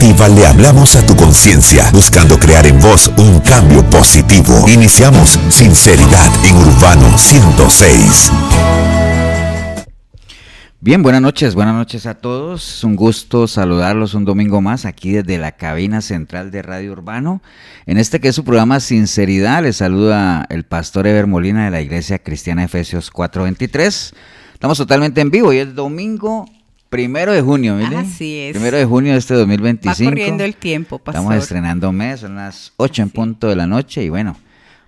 Positiva le hablamos a tu conciencia, buscando crear en vos un cambio positivo. Iniciamos Sinceridad en Urbano 106. Bien, buenas noches a todos. Es un gusto saludarlos un domingo más aquí desde la cabina central de Radio Urbano. En este que es su programa Sinceridad, les saluda el pastor Eber Molina de la Iglesia Cristiana Efesios 4:23. Estamos totalmente en vivo y es domingo 1 de junio, ¿mire? Así es. 1 de junio de este 2025. Va corriendo el tiempo, pastor. Estamos estrenando mes, son las 8 en punto de la noche y bueno,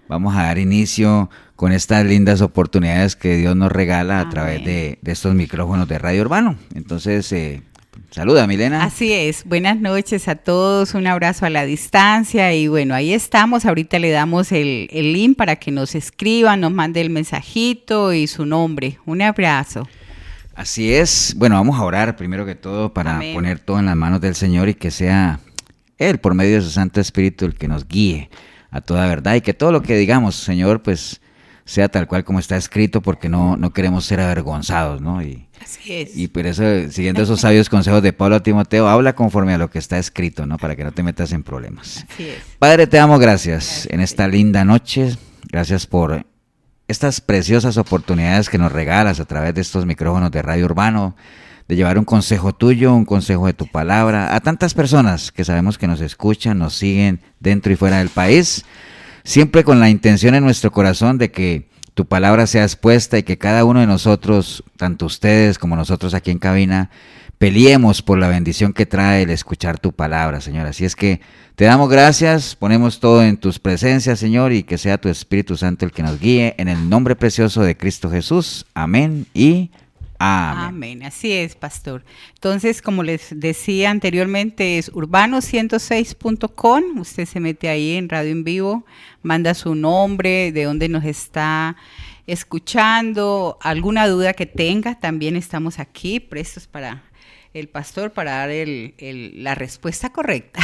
vamos a dar inicio con estas lindas oportunidades que Dios nos regala a través de estos micrófonos de Radio Urbano. Entonces, saluda, Milena. Así es, buenas noches a todos, un abrazo a la distancia y bueno, ahí estamos, ahorita le damos el link para que nos escriban, nos mande el mensajito y su nombre, un abrazo. Así es, bueno, vamos a orar primero que todo para poner todo en las manos del Señor y que sea Él, por medio de su Santo Espíritu, el que nos guíe a toda verdad y que todo lo que digamos, Señor, pues sea tal cual como está escrito, porque no queremos ser avergonzados, ¿no? Así es. Y por eso, siguiendo esos sabios consejos de Pablo a Timoteo, habla conforme a lo que está escrito, ¿no? Para que no te metas en problemas. Así es. Padre, te damos gracias en esta linda noche. Gracias por estas preciosas oportunidades que nos regalas a través de estos micrófonos de Radio Urbano, de llevar un consejo tuyo, un consejo de tu palabra, a tantas personas que sabemos que nos escuchan, nos siguen dentro y fuera del país, siempre con la intención en nuestro corazón de que tu palabra sea expuesta y que cada uno de nosotros, tanto ustedes como nosotros aquí en cabina, peleemos por la bendición que trae el escuchar tu palabra, Señor. Así es que te damos gracias, ponemos todo en tus presencias, Señor, y que sea tu Espíritu Santo el que nos guíe, en el nombre precioso de Cristo Jesús. Amén y amén. Amén, así es, pastor. Entonces, como les decía anteriormente, es urbano106.com. Usted se mete ahí en radio en vivo, manda su nombre, de dónde nos está escuchando, alguna duda que tenga, también estamos aquí prestos para el pastor para dar la respuesta correcta.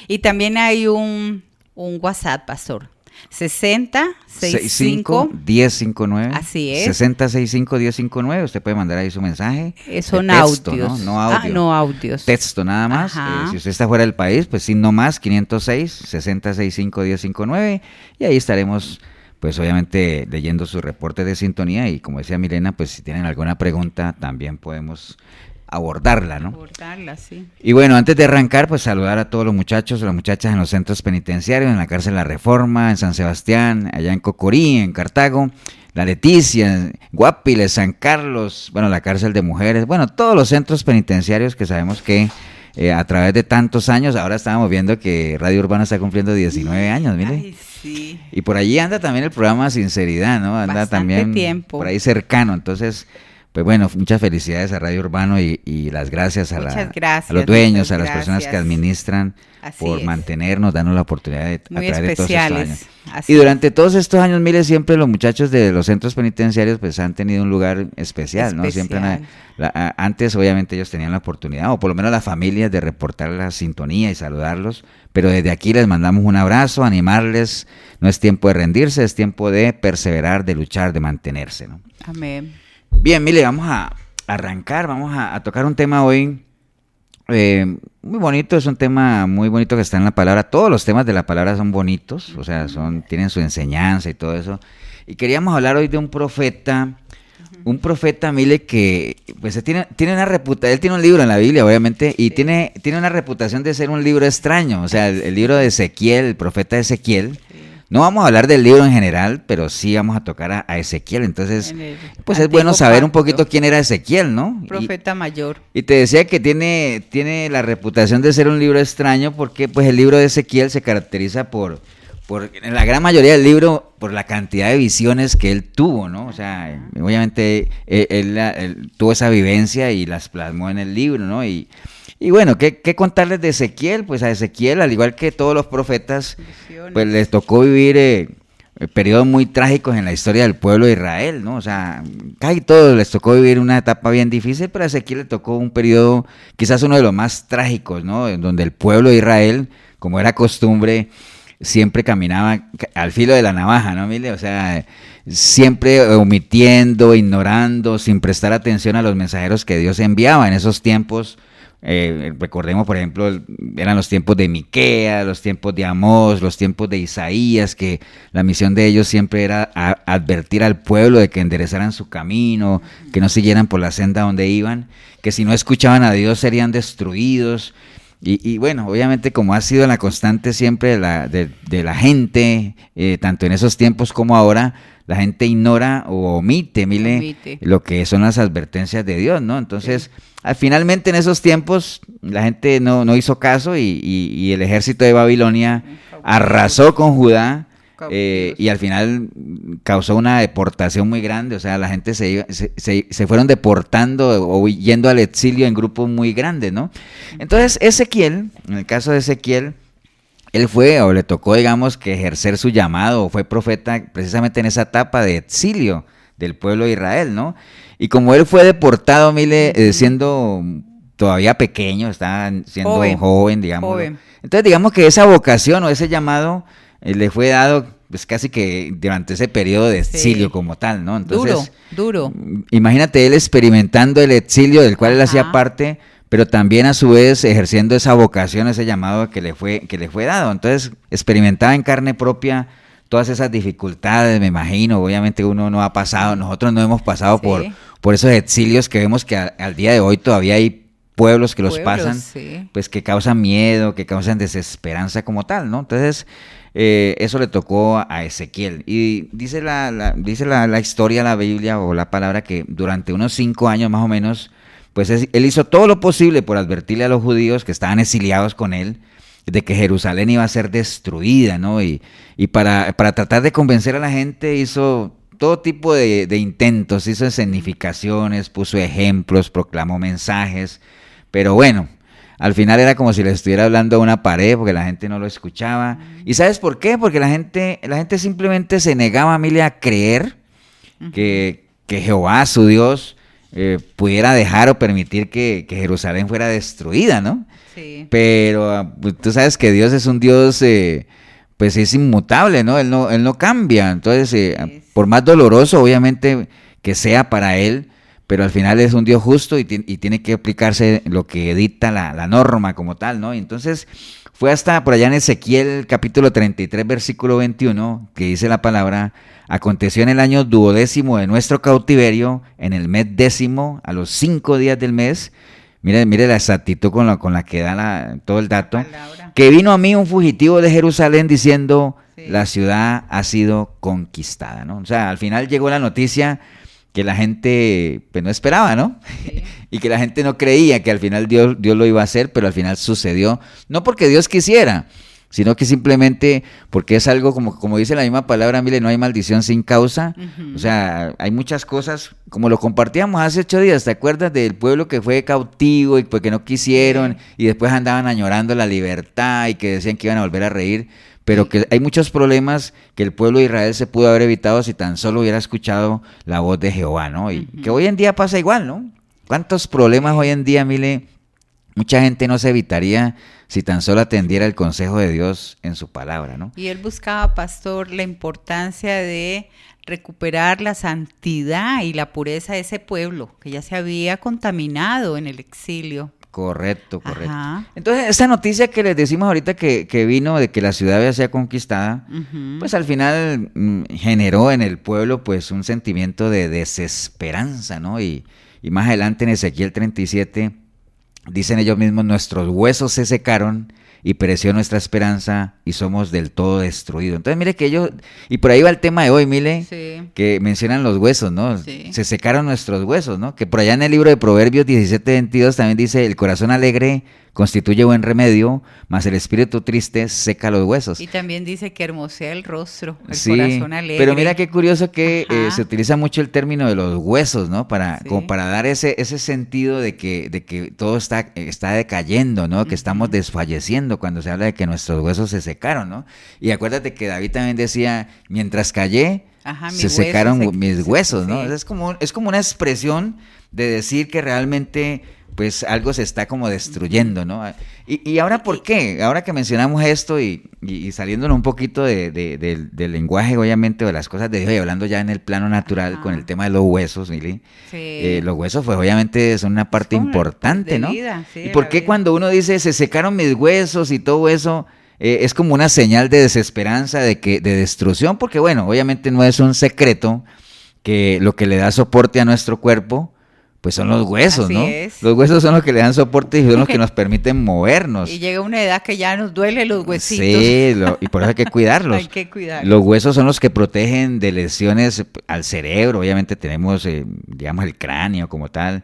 Y también hay un WhatsApp, pastor. 6065-1059. Así es. 6065-1059. Usted puede mandar ahí su mensaje. Son texto, audios. No audios. No audios. Texto nada más. Si usted está fuera del país, pues signo más 506-6065-1059. Y ahí estaremos, pues obviamente, leyendo su reporte de sintonía. Y como decía Milena, pues si tienen alguna pregunta, también podemos abordarla, ¿no? Abordarla, sí. Y bueno, antes de arrancar, pues saludar a todos los muchachos, las muchachas en los centros penitenciarios, en la cárcel La Reforma, en San Sebastián, allá en Cocorí, en Cartago, la Leticia, en Guapiles, San Carlos, bueno, la cárcel de mujeres, bueno, todos los centros penitenciarios que sabemos que a través de tantos años, ahora estábamos viendo que Radio Urbano está cumpliendo 19 años, mire. Ay, sí. Y por allí anda también el programa Sinceridad, ¿no? Anda bastante también tiempo. Por ahí cercano, entonces pues bueno, muchas felicidades a Radio Urbano y las gracias a los dueños, a las personas que administran por mantenernos, darnos la oportunidad de a través de todos estos años. Y durante todos estos años, mire, siempre los muchachos de los centros penitenciarios pues han tenido un lugar especial, ¿no? Siempre antes obviamente ellos tenían la oportunidad, o por lo menos las familias, de reportar la sintonía y saludarlos, pero desde aquí les mandamos un abrazo, animarles, no es tiempo de rendirse, es tiempo de perseverar, de luchar, de mantenerse, ¿no? Amén. Bien, Mile, vamos a arrancar, vamos a tocar un tema hoy muy bonito, es un tema muy bonito que está en la palabra. Todos los temas de la palabra son bonitos, o sea, tienen su enseñanza y todo eso. Y queríamos hablar hoy de un profeta, Mile, que pues tiene una reputación. Él tiene un libro en la Biblia, obviamente, y tiene una reputación de ser un libro extraño, o sea, el libro de Ezequiel, el profeta Ezequiel. No vamos a hablar del libro en general, pero sí vamos a tocar a Ezequiel. Entonces, pues es bueno saber un poquito quién era Ezequiel, ¿no? Profeta mayor. Y te decía que tiene la reputación de ser un libro extraño porque pues el libro de Ezequiel se caracteriza por en la gran mayoría del libro, por la cantidad de visiones que él tuvo, ¿no? O sea, obviamente él tuvo esa vivencia y las plasmó en el libro, ¿no? Y bueno, ¿qué contarles de Ezequiel? Pues a Ezequiel, al igual que todos los profetas, pues les tocó vivir periodos muy trágicos en la historia del pueblo de Israel, ¿no? O sea, casi todos les tocó vivir una etapa bien difícil, pero a Ezequiel le tocó un periodo, quizás uno de los más trágicos, ¿no? En donde el pueblo de Israel, como era costumbre, siempre caminaba al filo de la navaja, ¿no, Mile? O sea, siempre omitiendo, ignorando, sin prestar atención a los mensajeros que Dios enviaba en esos tiempos. Recordemos, por ejemplo, eran los tiempos de Miqueas, los tiempos de Amós, los tiempos de Isaías, que la misión de ellos siempre era advertir al pueblo de que enderezaran su camino, que no siguieran por la senda donde iban, que si no escuchaban a Dios serían destruidos. Y bueno, obviamente como ha sido la constante siempre de la gente, tanto en esos tiempos como ahora, la gente ignora o omite lo que son las advertencias de Dios, ¿no? Entonces, finalmente en esos tiempos la gente no hizo caso y el ejército de Babilonia arrasó con Judá, y al final causó una deportación muy grande. O sea, la gente se fueron deportando o yendo al exilio en grupos muy grandes, ¿no? Entonces Ezequiel, en el caso de Ezequiel, él fue, o le tocó, digamos, que ejercer su llamado, o fue profeta precisamente en esa etapa de exilio del pueblo de Israel, ¿no? Y como él fue deportado, siendo todavía pequeño, estaba siendo joven, digamos. Entonces, digamos que esa vocación o ese llamado le fue dado, pues casi que durante ese periodo de exilio como tal, ¿no? Entonces, duro. Imagínate él experimentando el exilio del cual él hacía parte, pero también a su vez ejerciendo esa vocación, ese llamado que le fue dado. Entonces experimentaba en carne propia todas esas dificultades, me imagino. Obviamente uno no ha pasado, nosotros no hemos pasado por esos exilios que vemos que al día de hoy todavía hay pueblos que los pasan, pues que causan miedo, que causan desesperanza como tal, ¿no? Entonces eso le tocó a Ezequiel. Y dice la historia, la Biblia o la palabra, que durante unos 5 años más o menos, pues él hizo todo lo posible por advertirle a los judíos que estaban exiliados con él de que Jerusalén iba a ser destruida, ¿no? Y para tratar de convencer a la gente hizo todo tipo de intentos, hizo escenificaciones, puso ejemplos, proclamó mensajes, pero bueno, al final era como si le estuviera hablando a una pared porque la gente no lo escuchaba. ¿Y sabes por qué? Porque la gente simplemente se negaba, Amelia, a creer que Jehová, su Dios, pudiera dejar o permitir que Jerusalén fuera destruida, ¿no? Sí. Pero tú sabes que Dios es un Dios, pues es inmutable, ¿no? Él no cambia. Entonces, por más doloroso, obviamente, que sea para Él, pero al final es un Dios justo y tiene que aplicarse lo que dicta la norma como tal, ¿no? Y entonces fue hasta por allá en Ezequiel capítulo 33, versículo 21, que dice la palabra: aconteció en el año 12º de nuestro cautiverio, en el mes 10º, a los 5 días del mes. Mire la exactitud con la que da todo el dato. Que vino a mí un fugitivo de Jerusalén diciendo, la ciudad ha sido conquistada, ¿no? O sea, al final llegó la noticia que la gente pues no esperaba, ¿no? Sí. Y que la gente no creía que al final Dios lo iba a hacer, pero al final sucedió. No porque Dios quisiera, sino que simplemente porque es algo como dice la misma palabra, mire, no hay maldición sin causa. O sea, hay muchas cosas, como lo compartíamos hace 8 días, ¿te acuerdas del pueblo que fue cautivo y porque no quisieron y después andaban añorando la libertad y que decían que iban a volver a reír? Pero que hay muchos problemas que el pueblo de Israel se pudo haber evitado si tan solo hubiera escuchado la voz de Jehová, ¿no? Y que hoy en día pasa igual, ¿no? ¿Cuántos problemas hoy en día, Mile, mucha gente no se evitaría si tan solo atendiera el consejo de Dios en su palabra, ¿no? Y él buscaba, pastor, la importancia de recuperar la santidad y la pureza de ese pueblo que ya se había contaminado en el exilio. Correcto. Entonces, esta noticia que les decimos ahorita que vino de que la ciudad había sido conquistada, pues al final generó en el pueblo pues un sentimiento de desesperanza, ¿no? Y más adelante en Ezequiel 37 dicen ellos mismos, nuestros huesos se secaron y pereció nuestra esperanza y somos del todo destruidos. Entonces mire que ellos, y por ahí va el tema de hoy, Mile, que mencionan los huesos, ¿no? Sí. Se secaron nuestros huesos, ¿no? Que por allá en el libro de Proverbios 17:22 también dice, el corazón alegre constituye buen remedio, mas el espíritu triste seca los huesos. Y también dice que hermosea el rostro, el corazón alegre. Pero mira qué curioso que se utiliza mucho el término de los huesos, ¿no? Como para dar ese sentido de que todo está decayendo, ¿no? Que estamos desfalleciendo cuando se habla de que nuestros huesos se secaron, ¿no? Y acuérdate que David también decía, mientras callé, se secaron mis huesos, ¿no? Sí. Es como una expresión de decir que realmente pues algo se está como destruyendo, ¿no? Y ahora, ¿por qué? Ahora que mencionamos esto y saliéndonos un poquito del lenguaje, obviamente, de las cosas de Dios, y hablando ya en el plano natural con el tema de los huesos, Mili, los huesos, pues obviamente son una parte importante, ¿no? Vida, sí, ¿Y por qué cuando uno dice, se secaron mis huesos y todo eso, es como una señal de desesperanza, de destrucción? Porque bueno, obviamente no es un secreto que lo que le da soporte a nuestro cuerpo, pues son los huesos, Así ¿no? es. Los huesos son los que le dan soporte y son los que nos permiten movernos. Y llega una edad que ya nos duele los huesitos. Sí, y por eso hay que cuidarlos. Hay que cuidarlos. Los huesos son los que protegen de lesiones al cerebro. Obviamente tenemos, digamos, el cráneo como tal,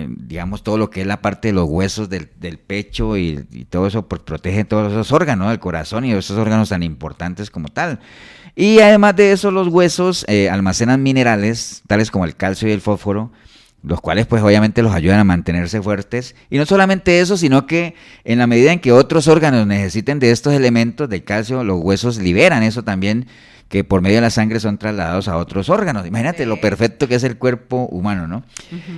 digamos, todo lo que es la parte de los huesos del pecho y todo eso protege todos esos órganos, ¿no? El corazón y esos órganos tan importantes como tal. Y además de eso, los huesos almacenan minerales, tales como el calcio y el fósforo, los cuales pues obviamente los ayudan a mantenerse fuertes. Y no solamente eso, sino que en la medida en que otros órganos necesiten de estos elementos del calcio, los huesos liberan eso también, que por medio de la sangre son trasladados a otros órganos. Imagínate lo perfecto que es el cuerpo humano, ¿no?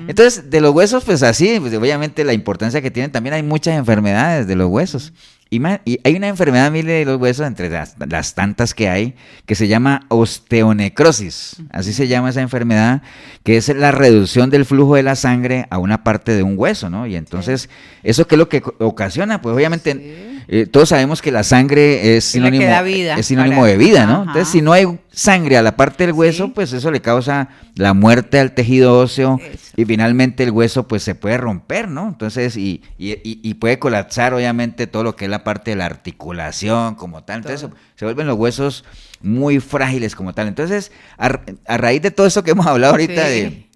Entonces, de los huesos, pues así, pues obviamente la importancia que tienen, también hay muchas enfermedades de los huesos. Y hay una enfermedad, Mile, de los huesos, entre las tantas que hay, que se llama osteonecrosis. Así se llama esa enfermedad, que es la reducción del flujo de la sangre a una parte de un hueso, ¿no? Y entonces, ¿eso qué es lo que ocasiona? Pues obviamente, todos sabemos que la sangre es sinónimo, de vida, ¿no? Entonces, si no hay sangre a la parte del hueso, pues eso le causa la muerte al tejido óseo y finalmente el hueso pues se puede romper, ¿no? Entonces, y puede colapsar obviamente todo lo que es la parte de la articulación como tal. Entonces se vuelven los huesos muy frágiles como tal. Entonces, a raíz de todo eso que hemos hablado ahorita de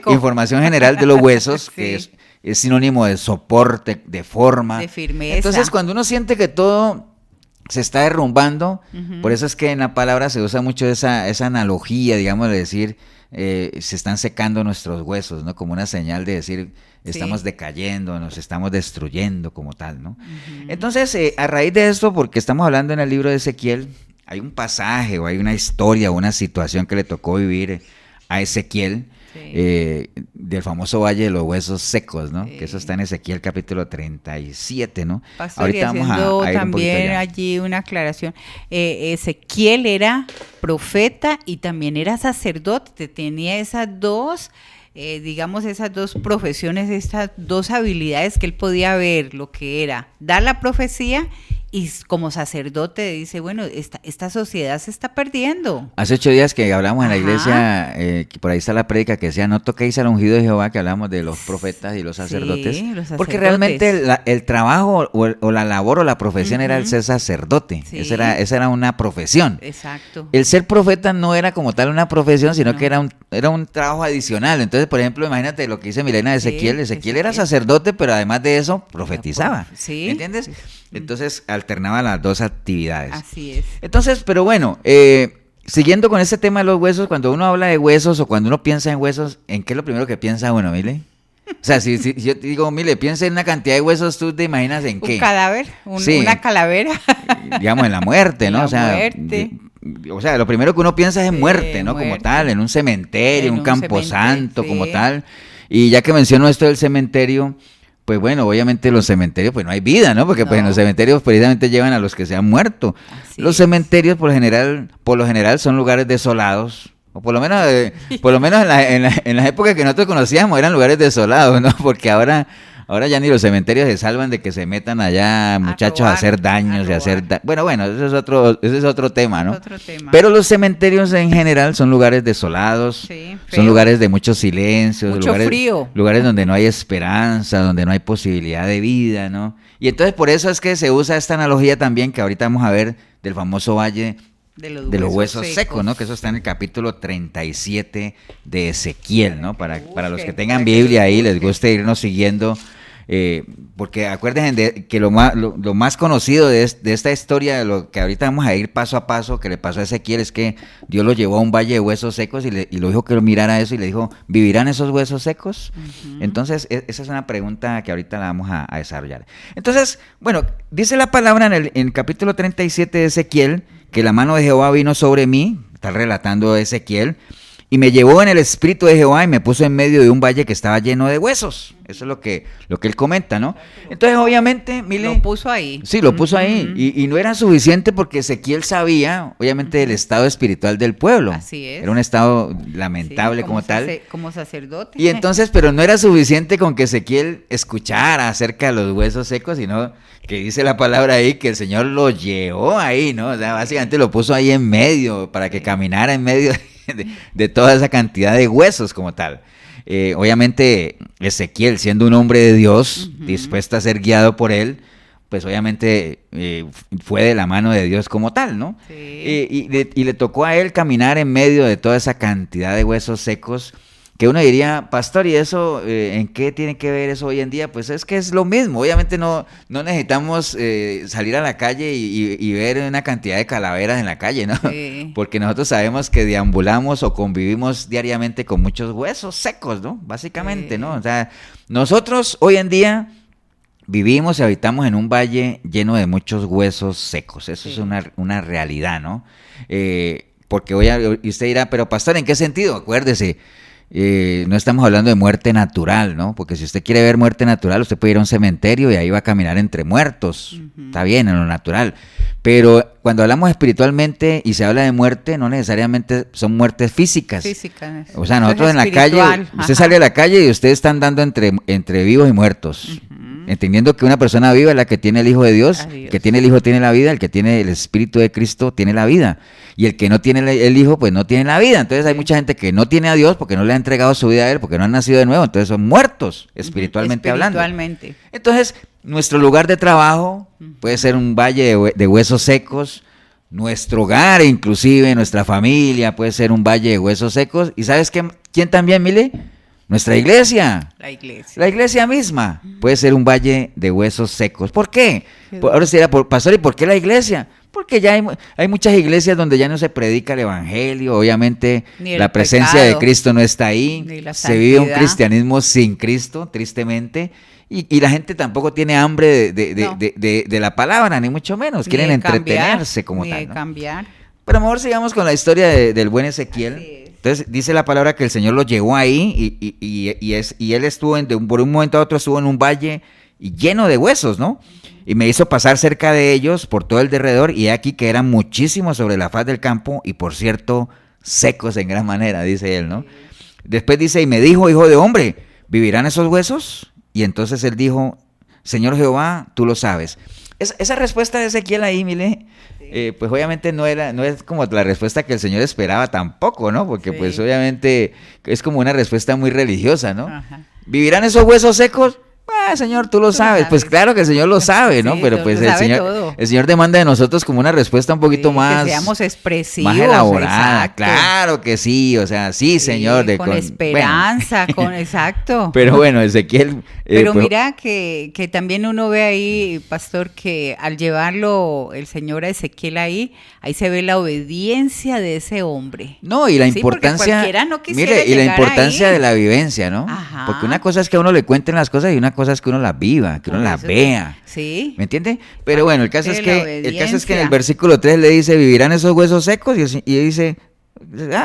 información general de los huesos, que es sinónimo de soporte, de forma, de firmeza. Entonces, cuando uno siente que todo se está derrumbando, por eso es que en la palabra se usa mucho esa analogía, digamos, de decir, se están secando nuestros huesos, ¿no? Como una señal de decir, estamos decayendo, nos estamos destruyendo como tal, ¿no? Entonces, a raíz de esto, porque estamos hablando en el libro de Ezequiel, hay un pasaje o hay una historia o una situación que le tocó vivir a Ezequiel, del famoso Valle de los Huesos Secos, ¿no? Que eso está en Ezequiel capítulo 37, ¿no? Pastor, ahorita vamos a ir también allí una aclaración. Ezequiel era profeta y también era sacerdote, tenía esas dos, digamos, esas dos profesiones, estas dos habilidades que él podía ver, lo que era dar la profecía y como sacerdote dice, bueno, esta sociedad se está perdiendo. Hace 8 días que hablamos en la iglesia, que por ahí está la prédica que decía, no toquéis al ungido de Jehová, que hablamos de los profetas y los sacerdotes. Porque realmente el trabajo o la labor o la profesión era el ser sacerdote. Esa era una profesión. Exacto. El ser profeta no era como tal una profesión, sino que era un trabajo adicional. Entonces, por ejemplo, imagínate lo que dice Milena de Ezequiel. Ezequiel era sacerdote, pero además de eso, profetizaba. ¿Me entiendes? Entonces, alternaba las dos actividades. Así es. Entonces, pero bueno, siguiendo con este tema de los huesos, cuando uno habla de huesos o cuando uno piensa en huesos, ¿en qué es lo primero que piensa uno, Mile? O sea, si yo te digo, Mile, piensa en una cantidad de huesos, ¿tú te imaginas en qué? Un cadáver, una calavera. Digamos, en la muerte, ¿no? Muerte. O sea, lo primero que uno piensa es en muerte, ¿no? Como tal, en un cementerio, en un camposanto, como tal. Y ya que menciono esto del cementerio, pues bueno, obviamente los cementerios, pues no hay vida, ¿no? Porque pues en los cementerios precisamente llevan a los que se han muerto. Los cementerios por lo general son lugares desolados, o por lo menos en las épocas que nosotros conocíamos eran lugares desolados, ¿no? Porque ahora ya ni los cementerios se salvan de que se metan allá muchachos a hacer daños y hacer bueno, ese es otro tema, ¿no? Pero los cementerios en general son lugares desolados, son lugares de mucho silencio, lugares donde no hay esperanza, donde no hay posibilidad de vida, ¿no? Y entonces por eso es que se usa esta analogía también que ahorita vamos a ver del famoso Valle de los huesos secos, ¿no? Que eso está en el capítulo 37 de Ezequiel, ¿no? Para los que tengan Biblia ahí, les guste irnos siguiendo, porque acuérdense que lo más conocido de esta historia, de lo que ahorita vamos a ir paso a paso, que le pasó a Ezequiel, es que Dios lo llevó a un valle de huesos secos y lo dijo que lo mirara eso y le dijo, ¿vivirán esos huesos secos? Entonces, esa es una pregunta que ahorita la vamos a desarrollar. Entonces, bueno, dice la palabra en el capítulo 37 de Ezequiel, que la mano de Jehová vino sobre mí, está relatando Ezequiel, Y me llevó en el espíritu de Jehová y me puso en medio de un valle que estaba lleno de huesos. Eso es lo que él comenta, ¿no? Entonces, obviamente, mire, lo puso ahí. Sí, lo puso ahí. Y no era suficiente porque Ezequiel sabía, obviamente, del estado espiritual del pueblo. Así es. Era un estado lamentable, Sí, como tal. Como sacerdote. Y entonces, pero no era suficiente con que Ezequiel escuchara acerca de los huesos secos, sino que dice la palabra ahí que el Señor lo llevó ahí, ¿no? O sea, básicamente lo puso ahí en medio, para que caminara en medio de toda esa cantidad de huesos como tal. Obviamente Ezequiel, siendo un hombre de Dios, dispuesto a ser guiado por él, pues obviamente fue de la mano de Dios como tal, ¿no? Sí. Y le tocó a él caminar en medio de toda esa cantidad de huesos secos, que uno diría, pastor, ¿y eso en qué tiene que ver eso hoy en día? Pues es que es lo mismo. Obviamente no necesitamos salir a la calle y ver una cantidad de calaveras en la calle, ¿no? Sí. Porque nosotros sabemos que deambulamos o convivimos diariamente con muchos huesos secos, ¿no? Básicamente, Sí. ¿no? O sea, nosotros hoy en día vivimos y habitamos en un valle lleno de muchos huesos secos. Eso Sí. es una realidad, ¿no? Porque y usted dirá, pero pastor, ¿en qué sentido? Acuérdese. No estamos hablando de muerte natural, ¿no? Porque si usted quiere ver muerte natural, usted puede ir a un cementerio y ahí va a caminar entre muertos. Está bien, en lo natural. Pero cuando hablamos espiritualmente y se habla de muerte, no necesariamente son muertes físicas. Físicas. O sea, nosotros en la calle, Espiritual, usted ajá. sale a la calle y ustedes están dando entre vivos y muertos. Entendiendo que una persona viva es la que tiene el Hijo de Dios, Adiós. el que tiene el Hijo tiene la vida, el que tiene el Espíritu de Cristo tiene la vida. Y el que no tiene el Hijo, pues no tiene la vida. Entonces hay mucha gente que no tiene a Dios porque no le ha entregado su vida a Él, porque no han nacido de nuevo. Entonces son muertos, espiritualmente hablando. Espiritualmente. Entonces, nuestro lugar de trabajo puede ser un valle de huesos secos. Nuestro hogar, inclusive, nuestra familia puede ser un valle de huesos secos. ¿Y sabes quién también, Mile? Nuestra iglesia. La iglesia. La iglesia misma puede ser un valle de huesos secos. ¿Por qué? Ahora se dirá, pastor, ¿y por qué la iglesia? Porque ya hay muchas iglesias donde ya no se predica el evangelio, obviamente Ni el la presencia pecado, de Cristo no está ahí, ni la se vive un santidad. cristianismo sin Cristo, tristemente, y la gente tampoco tiene hambre No. de la palabra, ni mucho menos, quieren Ni de cambiar, entretenerse como ni tal, de ¿no? cambiar. Pero mejor sigamos con la historia del buen Ezequiel. Así es. Entonces dice la palabra que el Señor lo llevó ahí y él estuvo por un momento a otro estuvo en un valle lleno de huesos, ¿no? Y me hizo pasar cerca de ellos por todo el derredor y he aquí que eran muchísimos sobre la faz del campo y por cierto secos en gran manera, dice él, ¿no? Después dice, y me dijo, hijo de hombre, ¿vivirán esos huesos? Y entonces él dijo, Señor Jehová, tú lo sabes. Esa respuesta de Ezequiel ahí, mire, pues obviamente no es como la respuesta que el Señor esperaba tampoco, ¿no? Porque Sí. pues obviamente es como una respuesta muy religiosa, ¿no? Ajá. ¿Vivirán esos huesos secos? Señor, tú lo sabes. Pues claro que el Señor lo sabe, ¿no? Sí, Pero lo pues sabe todo. el Señor demanda de nosotros como una respuesta un poquito Sí, más... que seamos expresivos. más elaborada, exacto. claro que sí, o sea, sí, Señor. Con esperanza, bueno. exacto. Pero bueno, Ezequiel... Pero pues, mira que también uno ve ahí, pastor, que al llevarlo el Señor a Ezequiel ahí se ve la obediencia de ese hombre. no, y la Sí, porque importancia... cualquiera no quisiera mire, y la llegar importancia ahí. de la vivencia, ¿no? Ajá. Porque una cosa es que a uno le cuenten las cosas y una cosa es que uno las viva, que uno Por las eso vea. Sí. ¿Me entiende? Pero bueno, el caso es de que la en el obediencia. versículo 3 le dice, ¿vivirán esos huesos secos? Y dice,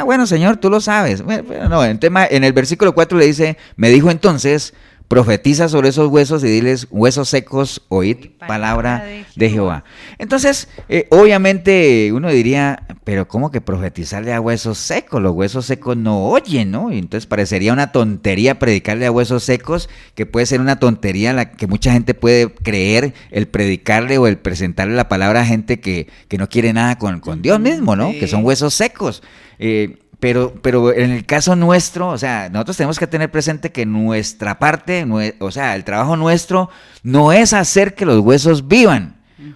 bueno, Señor, tú lo sabes. Bueno, no, en el versículo 4 le dice, me dijo entonces, profetiza sobre esos huesos y diles, huesos secos, oíd palabra de Jehová. Entonces, obviamente uno diría, pero ¿cómo que profetizarle a huesos secos? Los huesos secos no oyen, ¿no? Y entonces parecería una tontería predicarle a huesos secos, que puede ser una tontería la que mucha gente puede creer, el predicarle o el presentarle la palabra a gente que no quiere nada con Dios mismo, ¿no? Sí. Que son huesos secos. Pero en el caso nuestro, o sea, nosotros tenemos que tener presente que nuestra parte, o sea, el trabajo nuestro no es hacer que los huesos vivan.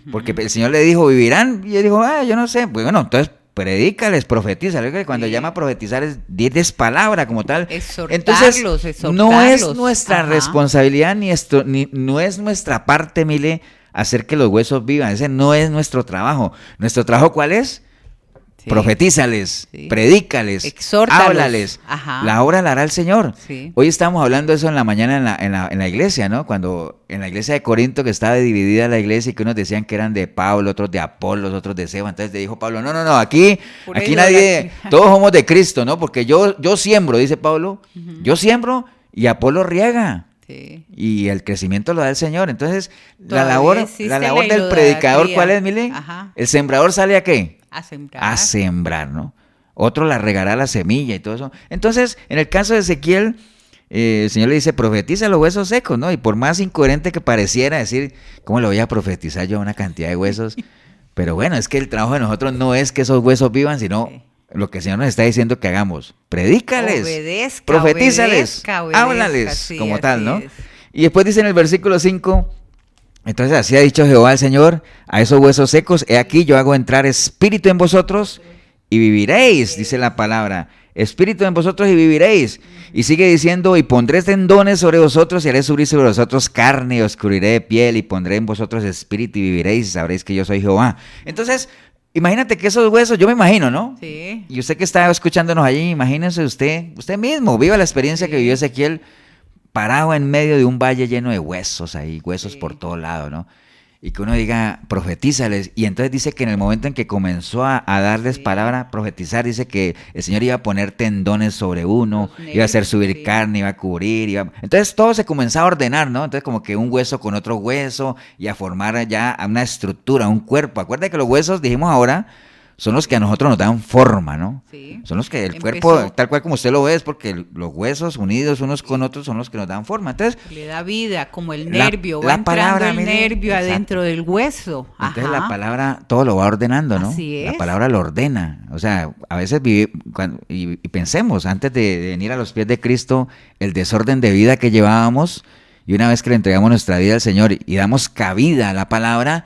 Porque el Señor le dijo, ¿vivirán? Y él dijo, yo no sé. Pues bueno, entonces predícales, profetízales. Cuando Sí. llama a profetizar es 10 palabras como tal. Exhortarlos, Entonces, no es nuestra Ajá. responsabilidad ni no es nuestra parte, Mile, hacer que los huesos vivan. Ese no es nuestro trabajo. ¿Nuestro trabajo cuál es? profetízales, Sí. predícales, Exhórtalos. háblales. Ajá. La obra la hará el Señor. Sí. Hoy estábamos hablando de eso en la mañana en la iglesia, ¿no? Cuando en la iglesia de Corinto, que estaba dividida la iglesia y que unos decían que eran de Pablo, otros de Apolos, otros de Seba. Entonces le dijo Pablo, no, aquí Pura nadie, idolatría. todos somos de Cristo, ¿no? Porque yo siembro, dice Pablo, yo siembro y Apolo riega. Sí. Y el crecimiento lo da el Señor. Entonces, la Todavía labor existe del idolatría. predicador, ¿cuál es, Mile? Ajá. El sembrador sale a qué? A sembrar. A sembrar, ¿no? Otro la regará la semilla y todo eso. Entonces, en el caso de Ezequiel, el Señor le dice, profetiza los huesos secos, ¿no? Y por más incoherente que pareciera decir, ¿cómo le voy a profetizar yo a una cantidad de huesos? Pero bueno, es que el trabajo de nosotros no es que esos huesos vivan, sino Sí. lo que el Señor nos está diciendo que hagamos. Predícales, Obedezca, profetízales, obedezca, háblales, sí, como así tal, ¿no? es. Y después dice en el versículo 5, entonces así ha dicho Jehová el Señor, a esos huesos secos, he aquí yo hago entrar espíritu en vosotros y viviréis, dice la palabra, espíritu en vosotros y viviréis. Y sigue diciendo, y pondré tendones sobre vosotros y haré subir sobre vosotros carne y os cubriré de piel y pondré en vosotros espíritu y viviréis y sabréis que yo soy Jehová. Entonces, imagínate que esos huesos, yo me imagino, ¿no? Sí. Y usted que está escuchándonos allí, imagínese usted mismo, viva la experiencia que vivió Ezequiel parado en medio de un valle lleno de huesos ahí, huesos Sí. por todo lado, ¿no? Y que uno diga, profetízales. Y entonces dice que en el momento en que comenzó a darles Sí. palabra, profetizar, dice que el Señor iba a poner tendones sobre uno, Los iba a hacer nervios, subir sí. carne, iba a cubrir, entonces todo se comenzaba a ordenar, ¿no? Entonces como que un hueso con otro hueso y a formar ya una estructura, un cuerpo. Acuérdate que los huesos, dijimos ahora, son los que a nosotros nos dan forma, ¿no? Sí. Son los que el Empezó- cuerpo, tal cual como usted lo ve, es porque los huesos unidos unos con otros son los que nos dan forma. Entonces, Le da vida, como el La- nervio, la va entrando palabra, el mire, nervio exacto. adentro del hueso. entonces Ajá. la palabra todo lo va ordenando, ¿no? Así La es. palabra lo ordena. O sea, a veces y pensemos, antes de venir a los pies de Cristo, el desorden de vida que llevábamos, y una vez que le entregamos nuestra vida al Señor y damos cabida a la palabra,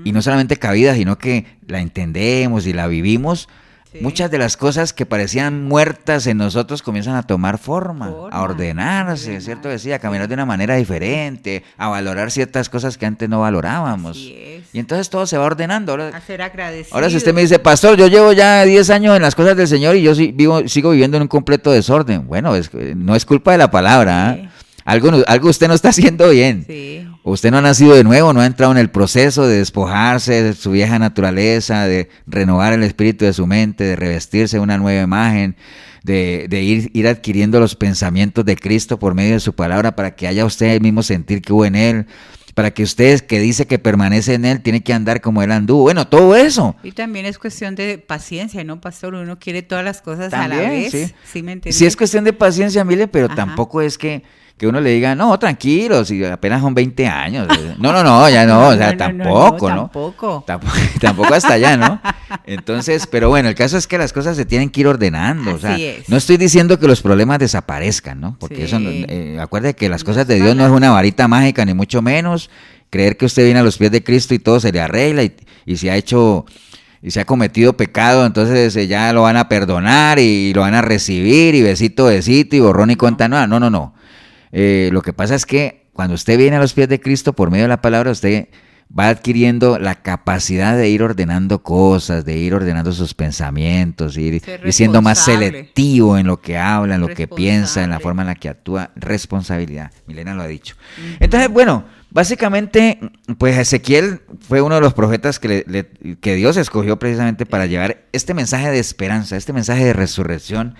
y no solamente cabida, sino que la entendemos y la vivimos, Sí. muchas de las cosas que parecían muertas en nosotros comienzan a tomar forma, a Forma, ordenarse, ordenar, ¿cierto? Decía, a caminar de una manera diferente, a valorar ciertas cosas que antes no valorábamos. Así es. Y entonces todo se va ordenando. A ser agradecido. Ahora si usted me dice, pastor, yo llevo ya 10 años en las cosas del Señor y yo sigo viviendo en un completo desorden. Bueno, no es culpa de la palabra, Sí. ¿eh? Algo usted no está haciendo bien. Sí. Usted no ha nacido de nuevo, no ha entrado en el proceso de despojarse de su vieja naturaleza, de renovar el espíritu de su mente, de revestirse de una nueva imagen, de ir adquiriendo los pensamientos de Cristo por medio de su palabra para que haya usted el mismo sentir que hubo en Él, para que usted que dice que permanece en Él tiene que andar como Él anduvo. Bueno, todo eso. Y también es cuestión de paciencia, ¿no, pastor? Uno quiere todas las cosas a la También, vez. sí. ¿Sí me entiende? Sí es cuestión de paciencia, Mile, pero Ajá. tampoco es que uno le diga, no, tranquilo, si apenas son 20 años. No, ya no, o sea, tampoco, ¿no? Tampoco hasta allá, ¿no? Entonces, pero bueno, el caso es que las cosas se tienen que ir ordenando, o sea, Así es. no estoy diciendo que los problemas desaparezcan, ¿no? Porque Sí. eso, acuérdate que las cosas de Dios no es una varita mágica, ni mucho menos, creer que usted viene a los pies de Cristo y todo se le arregla y se ha hecho... y se ha cometido pecado, entonces ya lo van a perdonar y lo van a recibir y besito y borrón y cuenta nueva. No. Lo que pasa es que cuando usted viene a los pies de Cristo por medio de la palabra, usted va adquiriendo la capacidad de ir ordenando cosas, de ir ordenando sus pensamientos, ir siendo más responsable. selectivo en lo que habla, en lo que piensa, en la Responsable. forma en la que actúa. Responsabilidad, Milena lo ha dicho. Entonces, bueno, básicamente, pues Ezequiel fue uno de los profetas que Dios escogió precisamente para llevar este mensaje de esperanza, este mensaje de resurrección,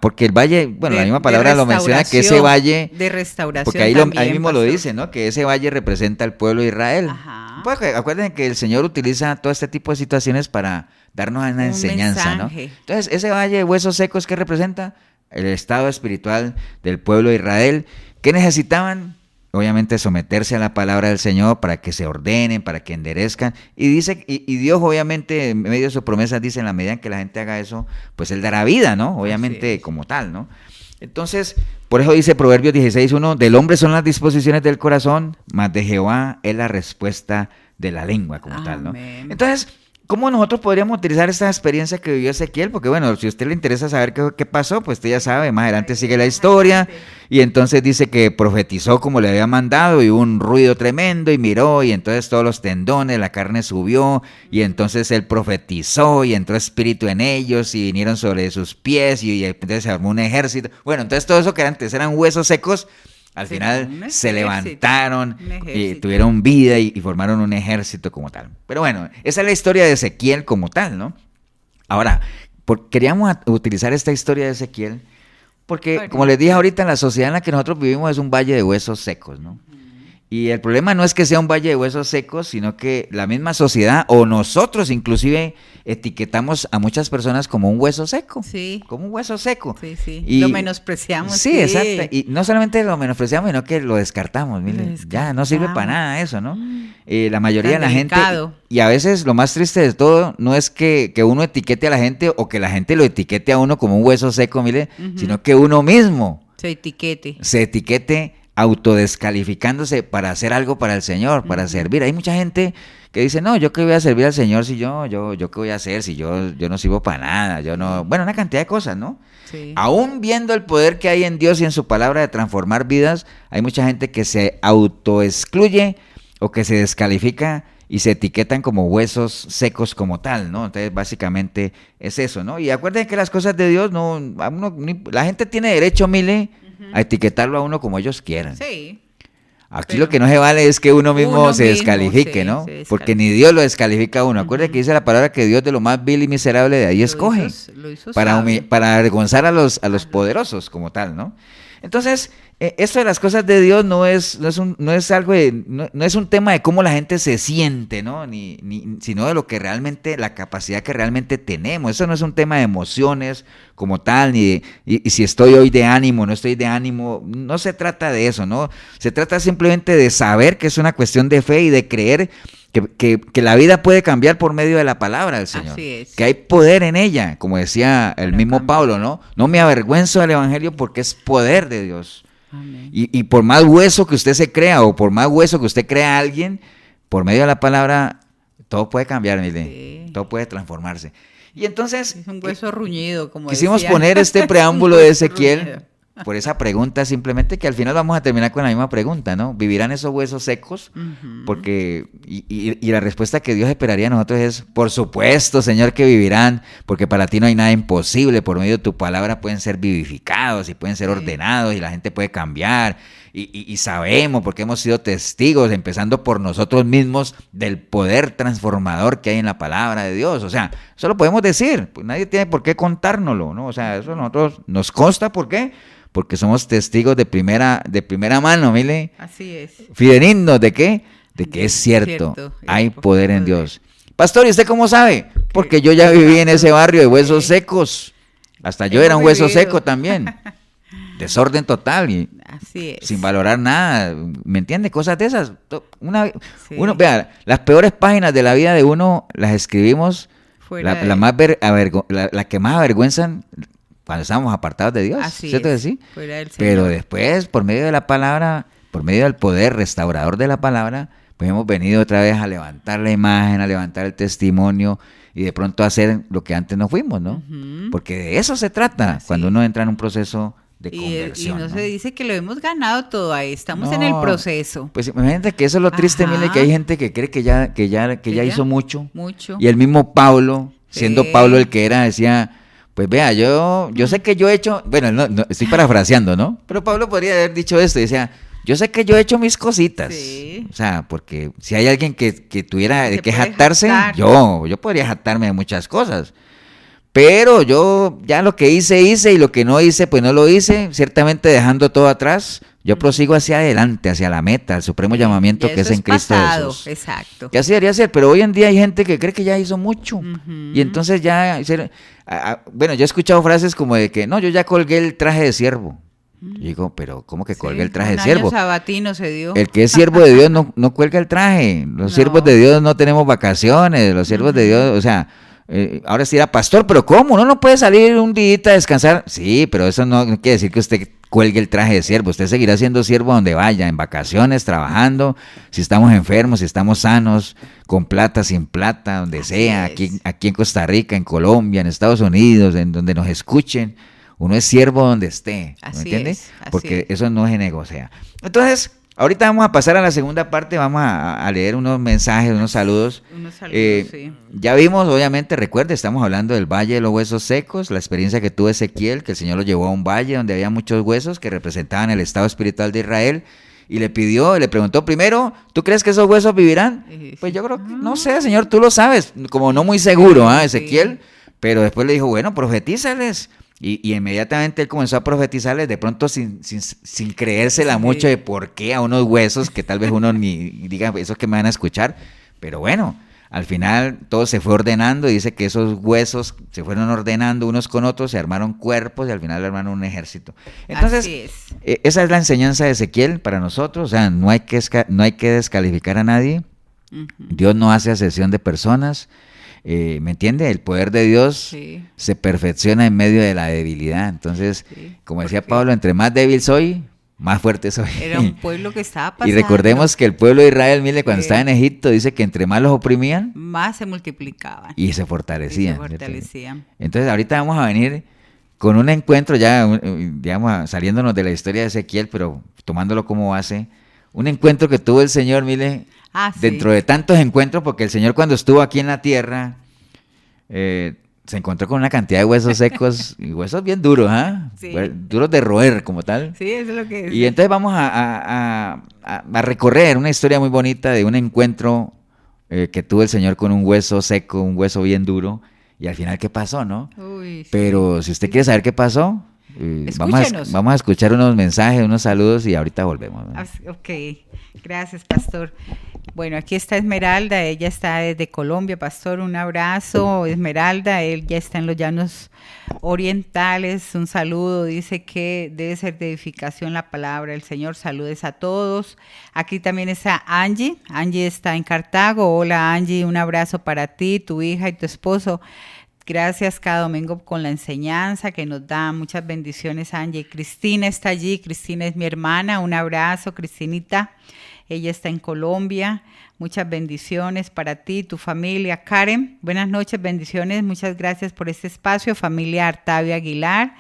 porque el valle, bueno, la misma palabra lo menciona, que ese valle, de restauración porque ahí también, mismo lo pastor. dice, ¿no? Que ese valle representa al pueblo de Israel. Ajá. Pues, acuérdense que el Señor utiliza todo este tipo de situaciones para darnos una Un enseñanza, mensaje. ¿no? Entonces, ese valle de huesos secos, ¿qué representa? El estado espiritual del pueblo de Israel. ¿Qué necesitaban? Obviamente someterse a la palabra del Señor para que se ordenen, para que enderezcan. Y dice, y Dios obviamente en medio de sus promesas dice, en la medida en que la gente haga eso, pues Él dará vida, ¿no? Obviamente como tal, ¿no? Entonces, por eso dice Proverbios 16:1, del hombre son las disposiciones del corazón, mas de Jehová es la respuesta de la lengua como tal, ¿no? Amén. Entonces, ¿cómo nosotros podríamos utilizar esta experiencia que vivió Ezequiel? Porque bueno, si a usted le interesa saber qué pasó, pues usted ya sabe, más adelante sigue la historia y entonces dice que profetizó como le había mandado y hubo un ruido tremendo y miró y entonces todos los tendones, la carne subió y entonces él profetizó y entró espíritu en ellos y vinieron sobre sus pies y entonces se armó un ejército. Bueno, entonces todo eso que antes eran huesos secos, al final se levantaron y tuvieron vida y formaron un ejército como tal. Pero bueno, esa es la historia de Ezequiel como tal, ¿no? Ahora, queríamos utilizar esta historia de Ezequiel porque, como les dije ahorita, la sociedad en la que nosotros vivimos es un valle de huesos secos, ¿no? Y el problema no es que sea un valle de huesos secos, sino que la misma sociedad o nosotros inclusive etiquetamos a muchas personas como un hueso seco. Sí. Como un hueso seco. Sí, sí. Y lo menospreciamos. Sí, exacto. Y no solamente lo menospreciamos, sino que lo descartamos. Miren, ya no sirve para nada eso, ¿no? La mayoría de la gente... Y a veces lo más triste de todo no es que uno etiquete a la gente o que la gente lo etiquete a uno como un hueso seco, mire, sino que uno mismo se etiquete autodescalificándose para hacer algo para el Señor, para servir. Hay mucha gente que dice, no, yo qué voy a servir al Señor si yo qué voy a hacer si yo no sirvo para nada, yo no, bueno, una cantidad de cosas, ¿no? Sí. Aún viendo el poder que hay en Dios y en su palabra de transformar vidas, hay mucha gente que se autoexcluye o que se descalifica y se etiquetan como huesos secos como tal, ¿no? Entonces, básicamente es eso, ¿no? Y acuérdense que las cosas de Dios, la gente tiene derecho, mire, a etiquetarlo a uno como ellos quieran. Sí. Aquí lo que no se vale es que uno mismo se descalifique, ¿no? Porque ni Dios lo descalifica a uno. Acuérdate que dice la palabra que Dios de lo más vil y miserable de ahí escoge. Lo hizo para avergonzar a los poderosos como tal, ¿no? Entonces, esto de las cosas de Dios no es un tema de cómo la gente se siente, ¿no? Sino de lo que realmente, la capacidad que realmente tenemos. Eso no es un tema de emociones como tal, y si estoy hoy de ánimo, no estoy de ánimo, no se trata de eso, ¿no? Se trata simplemente de saber que es una cuestión de fe y de creer que la vida puede cambiar por medio de la palabra del Señor. Así es. Que hay poder en ella, como decía el mismo Pablo, ¿no? No me avergüenzo del Evangelio porque es poder de Dios. Amén. Y por más hueso que usted se crea o por más hueso que usted crea a alguien, por medio de la palabra, todo puede cambiar, mire, sí. Todo puede transformarse. Y entonces... Es un hueso ruñido, como quisimos decía. Poner este preámbulo de Ezequiel por esa pregunta, simplemente que al final vamos a terminar con la misma pregunta, ¿no? ¿Vivirán esos huesos secos? Porque y la respuesta que Dios esperaría de nosotros es, por supuesto, Señor, que vivirán, porque para ti no hay nada imposible, por medio de tu palabra pueden ser vivificados y pueden ser ordenados y la gente puede cambiar y sabemos, porque hemos sido testigos, empezando por nosotros mismos, del poder transformador que hay en la palabra de Dios. O sea, eso lo podemos decir, pues nadie tiene por qué contárnoslo, ¿no? O sea, eso a nosotros nos consta, ¿por qué? Porque somos testigos de primera mano, mire. Así es. Fidedignos de qué, de que es cierto, hay poder en Dios. Pastor, ¿y usted cómo sabe? Porque yo ya viví en ese barrio de huesos secos. Hasta yo era un hueso seco también. Desorden total y así es. Sin valorar nada, ¿me entiende? Cosas de esas. Uno, vea, las peores páginas de la vida de uno las escribimos, la que más avergüenzan cuando estamos apartados de Dios, ¿cierto que sí? Pero después, por medio de la palabra, por medio del poder restaurador de la palabra, pues hemos venido otra vez a levantar la imagen, a levantar el testimonio y de pronto a hacer lo que antes no fuimos, ¿no? Porque de eso se trata cuando uno entra en un proceso de conversión. Y no se dice que lo hemos ganado todo ahí, estamos en el proceso. Pues imagínate que eso es lo triste, mire, que hay gente que cree que ya hizo mucho. Y el mismo Pablo, siendo Pablo el que era, decía, pues vea, yo sé que yo he hecho, bueno, no, estoy parafraseando, ¿no? Pero Pablo podría haber dicho esto, decía, yo sé que yo he hecho mis cositas. Sí. O sea, porque si hay alguien que tuviera de qué jactarse, yo podría jactarme de muchas cosas. Pero yo ya lo que hice y lo que no hice, pues no lo hice, ciertamente dejando todo atrás. Yo prosigo hacia adelante, hacia la meta, al supremo llamamiento que es en Cristo Jesús. Exacto. Que así debería ser, pero hoy en día hay gente que cree que ya hizo mucho. Y entonces bueno, yo he escuchado frases como de que, no, yo ya colgué el traje de siervo. Yo digo, pero ¿cómo que colgué el traje de siervo? Un año sabatino se dio. El que es siervo de Dios no cuelga el traje. Los siervos de Dios no tenemos vacaciones. Los siervos de Dios, o sea, ahora sí era pastor, pero ¿cómo? ¿Uno no puede salir un día a descansar? Sí, pero eso no quiere decir que usted cuelgue el traje de siervo. Usted seguirá siendo siervo donde vaya, en vacaciones, trabajando, si estamos enfermos, si estamos sanos, con plata, sin plata, donde sea, aquí en Costa Rica, en Colombia, en Estados Unidos, en donde nos escuchen. Uno es siervo donde esté, ¿me entiende? Porque eso no se negocia. Entonces, ahorita vamos a pasar a la segunda parte, vamos a leer unos mensajes, unos saludos. Sí. Ya vimos, obviamente, recuerde, estamos hablando del Valle de los Huesos Secos, la experiencia que tuvo Ezequiel, que el Señor lo llevó a un valle donde había muchos huesos que representaban el estado espiritual de Israel, y le preguntó primero, ¿tú crees que esos huesos vivirán? Pues yo creo que, no sé, Señor, tú lo sabes, como no muy seguro, Ezequiel, pero después le dijo, bueno, profetízales. Y inmediatamente él comenzó a profetizarles, de pronto sin creérsela mucho de por qué a unos huesos que tal vez uno ni diga, esos que me van a escuchar, pero bueno, al final todo se fue ordenando y dice que esos huesos se fueron ordenando unos con otros, se armaron cuerpos y al final armaron un ejército. Entonces, esa es la enseñanza de Ezequiel para nosotros, o sea, no hay que descalificar a nadie, Dios no hace acepción de personas. ¿Me entiende? El poder de Dios se perfecciona en medio de la debilidad. Entonces, como decía Pablo, entre más débil soy, más fuerte soy. Era un pueblo que estaba pasando. Y recordemos que el pueblo de Israel, mire, cuando estaba en Egipto, dice que entre más los oprimían, más se multiplicaban. Y se fortalecían. Entonces, ahorita vamos a venir con un encuentro ya, digamos, saliéndonos de la historia de Ezequiel, pero tomándolo como base, un encuentro que tuvo el Señor, mire, dentro de tantos encuentros, porque el Señor cuando estuvo aquí en la tierra, se encontró con una cantidad de huesos secos, y huesos bien duros, duros de roer como tal. Sí, eso es lo que es. Y entonces vamos a recorrer una historia muy bonita de un encuentro que tuvo el Señor con un hueso seco, un hueso bien duro, y al final qué pasó, ¿no? Pero si usted quiere saber qué pasó, vamos a escuchar unos mensajes, unos saludos y ahorita volvemos, ¿no? Ok, gracias, pastor. Bueno, aquí está Esmeralda, ella está desde Colombia, pastor, un abrazo. Esmeralda, él ya está en los llanos orientales, un saludo, dice que debe ser de edificación la palabra del Señor, saludes a todos. Aquí también está Angie está en Cartago. Hola Angie, un abrazo para ti, tu hija y tu esposo. Gracias cada domingo con la enseñanza que nos da. Muchas bendiciones, Angie. Cristina está allí. Cristina es mi hermana. Un abrazo, Cristinita. Ella está en Colombia. Muchas bendiciones para ti, tu familia. Karen, buenas noches, bendiciones. Muchas gracias por este espacio. Familia Artavia Aguilar.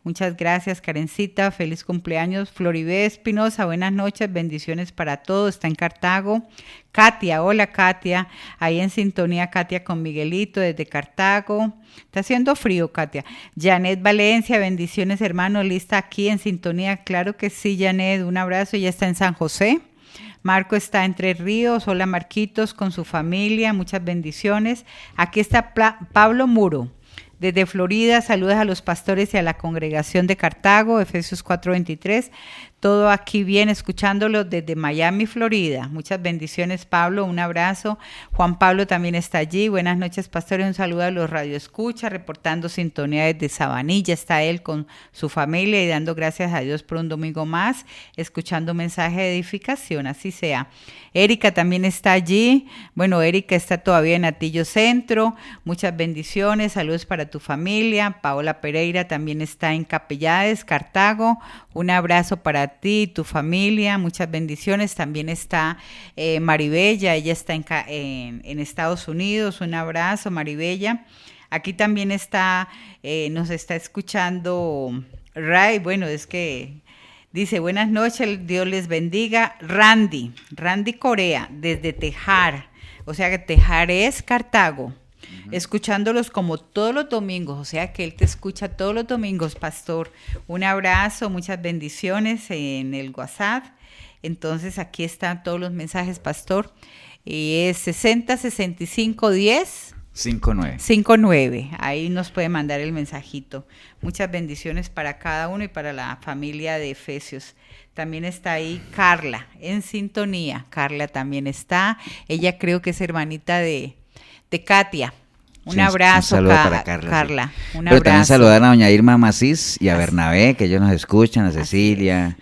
Muchas gracias, Karencita. Feliz cumpleaños. Floribé Espinosa, buenas noches. Bendiciones para todos. Está en Cartago. Katia, hola Katia. Ahí en sintonía, Katia con Miguelito desde Cartago. Está haciendo frío, Katia. Janet Valencia, bendiciones, hermano. Lista aquí en sintonía. Claro que sí, Janet. Un abrazo. Ella está en San José. Marco está en Tres Ríos. Hola, Marquitos, con su familia. Muchas bendiciones. Aquí está Pablo Muro. Desde Florida, saludos a los pastores y a la congregación de Cartago, Efesios 4:23. Todo aquí bien, escuchándolo desde Miami, Florida. Muchas bendiciones, Pablo, un abrazo. Juan Pablo también está allí. Buenas noches, pastores, un saludo a los radioescuchas, reportando sintonía desde Sabanilla. Está él con su familia y dando gracias a Dios por un domingo más, escuchando mensaje de edificación, así sea. Erika también está allí. Bueno, Erika está todavía en Atillo Centro. Muchas bendiciones, saludos para tu familia. Paola Pereira también está en Capellades, Cartago. Un abrazo para ti y tu familia, muchas bendiciones. También está Maribella, ella está en Estados Unidos. Un abrazo, Maribella. Aquí también está, nos está escuchando Ray. Bueno, es que dice, buenas noches, Dios les bendiga. Randy Corea, desde Tejar. O sea que Tejar es Cartago. Escuchándolos como todos los domingos, o sea que él te escucha todos los domingos, pastor. Un abrazo, muchas bendiciones en el WhatsApp. Entonces aquí están todos los mensajes, pastor. Y es 60 65 10 59. Ahí nos puede mandar el mensajito. Muchas bendiciones para cada uno y para la familia de Efesios. También está ahí Carla, en sintonía. Carla también está. Ella creo que es hermanita de Katia. Un abrazo, un saludo para Carla. Sí. Un Pero abrazo. también saludar a doña Irma Macís y a Bernabé, que ellos nos escuchan, a Cecilia,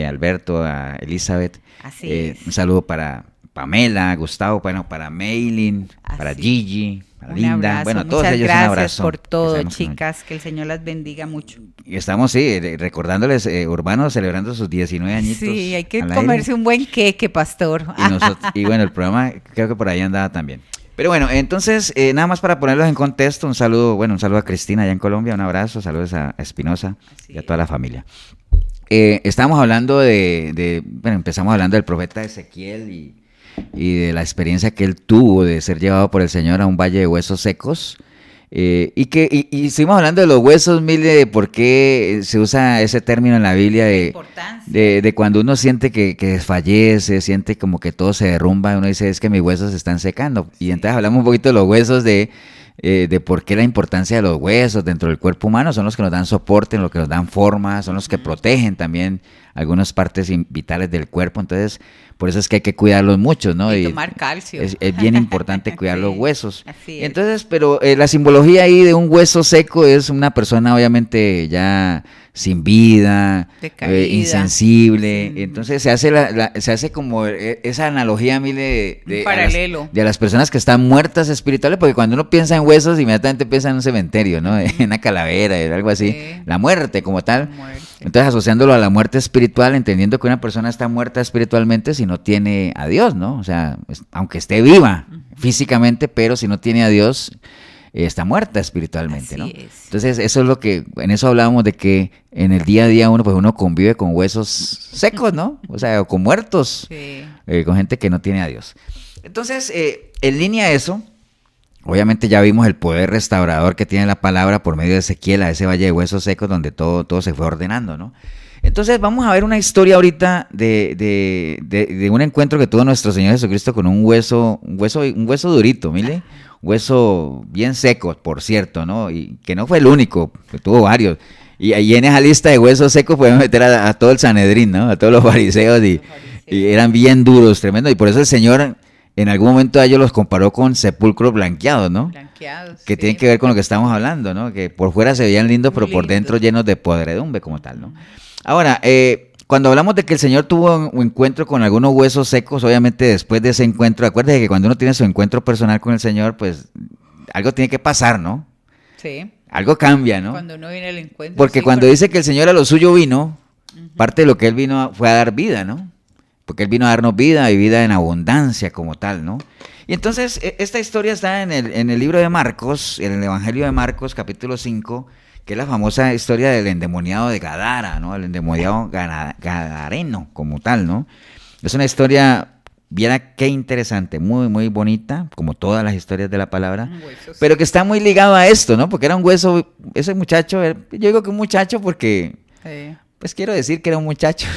Alberto, a Elizabeth. Así es. Un saludo para Pamela, Gustavo, bueno, para Maylin, para Gigi, a Linda, abrazo. bueno, a todos Muchas ellos gracias un abrazo. por todo, Sabemos que no- chicas, que el Señor las bendiga mucho. Y estamos, sí, recordándoles, Urbano celebrando sus 19 añitos. Sí, hay que al comerse aire. un buen queque, pastor. Y bueno, el programa creo que por ahí andaba también. Pero bueno, entonces, nada más para ponerlos en contexto, un saludo a Cristina allá en Colombia, un abrazo, saludos a Espinosa y a toda la familia. Estábamos hablando bueno, empezamos hablando del profeta Ezequiel y de la experiencia que él tuvo de ser llevado por el Señor a un valle de huesos secos. Y estuvimos hablando de los huesos, Mile, de por qué se usa ese término en la Biblia de cuando uno siente que desfallece, siente como que todo se derrumba, uno dice, es que mis huesos se están secando. Y entonces hablamos un poquito de los huesos, de por qué la importancia de los huesos dentro del cuerpo humano, son los que nos dan soporte, los que nos dan forma, son los que protegen también algunas partes vitales del cuerpo. Entonces, por eso es que hay que cuidarlos mucho, ¿no? Y tomar calcio. Es bien importante cuidar Sí, los huesos. así es. Entonces, pero la simbología ahí de un hueso seco es una persona obviamente ya sin vida, Decaída. insensible. Entonces se hace como esa analogía, Mile, Un paralelo. de las personas que están muertas espirituales, porque cuando uno piensa en huesos, inmediatamente piensa en un cementerio, ¿no? En una calavera, en algo así. Sí. La muerte como tal. Muerte. Entonces, asociándolo a la muerte espiritual, entendiendo que una persona está muerta espiritualmente si no tiene a Dios, ¿no? O sea, aunque esté viva físicamente, pero si no tiene a Dios, está muerta espiritualmente, ¿no? Así es. Entonces, eso es lo que, en eso hablábamos de que en el día a día uno convive con huesos secos, ¿no? O sea, o con muertos, Sí. con gente que no tiene a Dios. Entonces, en línea a eso, obviamente ya vimos el poder restaurador que tiene la palabra por medio de Ezequiel, a ese valle de huesos secos donde todo se fue ordenando, ¿no? Entonces vamos a ver una historia ahorita de un encuentro que tuvo nuestro Señor Jesucristo con un hueso durito, mire, hueso bien seco, por cierto, ¿no? Y que no fue el único, que tuvo varios. Y ahí en esa lista de huesos secos podemos meter a todo el Sanedrín, ¿no? A todos los fariseos y eran bien duros, tremendo. Y por eso el Señor en algún momento a ellos los comparó con sepulcros blanqueados, ¿no? Blanqueados. Que sí. tiene que ver con lo que estamos hablando, ¿no? Que por fuera se veían lindos, pero Muy por lindos. dentro llenos de podredumbre como tal, ¿no? Ahora, cuando hablamos de que el Señor tuvo un encuentro con algunos huesos secos, obviamente después de ese encuentro, acuérdate que cuando uno tiene su encuentro personal con el Señor, pues algo tiene que pasar, ¿no? Sí. Algo cambia, ¿no? Cuando uno viene al encuentro. Porque sí, cuando dice que el Señor a lo suyo vino, parte de lo que Él vino fue a dar vida, ¿no? Porque Él vino a darnos vida y vida en abundancia como tal, ¿no? Y entonces, esta historia está en el libro de Marcos, en el Evangelio de Marcos, capítulo 5, que es la famosa historia del endemoniado de Gadara, ¿no? El endemoniado gadareno como tal, ¿no? Es una historia, viera qué interesante, muy, muy bonita, como todas las historias de la palabra, Un hueso pero que está muy ligado a esto, ¿no? Porque era un hueso, ese muchacho, yo digo que un muchacho porque, Sí. pues quiero decir que era un muchacho,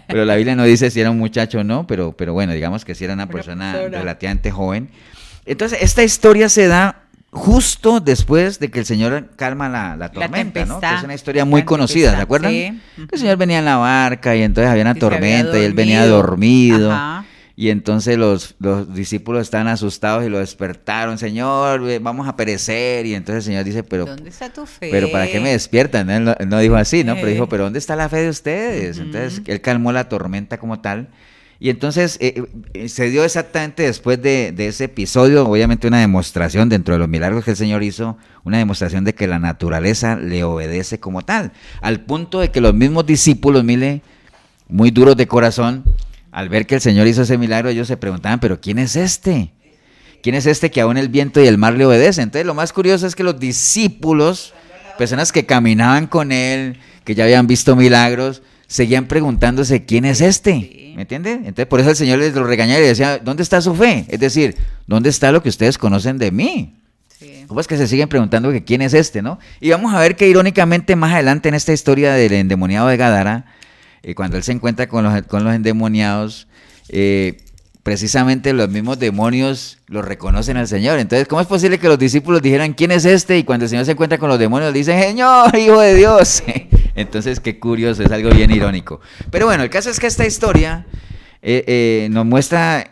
pero la Biblia no dice si era un muchacho o no, pero bueno, digamos que sí era una persona relativamente joven. Entonces, esta historia se da justo después de que el Señor calma la tormenta, ¿no? Que es una historia muy conocida, ¿se acuerdan? Sí. Que el Señor venía en la barca y entonces había una Y se había tormenta y él venía dormido. Ajá. Y entonces los discípulos estaban asustados y lo despertaron, Señor, vamos a perecer. Y entonces el Señor dice, ¿Dónde está tu fe? pero ¿para qué me despiertan? Él no dijo así, ¿no? Pero dijo, ¿pero dónde está la fe de ustedes? Entonces él calmó la tormenta como tal. Y entonces se dio exactamente después de ese episodio, obviamente una demostración dentro de los milagros que el Señor hizo, una demostración de que la naturaleza le obedece como tal. Al punto de que los mismos discípulos, mire, muy duros de corazón, al ver que el Señor hizo ese milagro, ellos se preguntaban, ¿pero quién es este? ¿Quién es este que aún el viento y el mar le obedecen? Entonces lo más curioso es que los discípulos, personas que caminaban con él, que ya habían visto milagros, seguían preguntándose, ¿quién es este? ¿Me entiende? Entonces por eso el Señor les lo regañaba y les decía, ¿dónde está su fe? Es decir, ¿dónde está lo que ustedes conocen de mí? Sí. ¿Cómo es que se siguen preguntando que quién es este, no? Y vamos a ver que irónicamente más adelante en esta historia del endemoniado de Gadara, cuando él se encuentra con los endemoniados, precisamente los mismos demonios los reconocen al Señor. Entonces, ¿cómo es posible que los discípulos dijeran, ¿quién es este? Y cuando el Señor se encuentra con los demonios, dicen, Señor, Hijo de Dios. Entonces, qué curioso, es algo bien irónico. Pero bueno, el caso es que esta historia nos muestra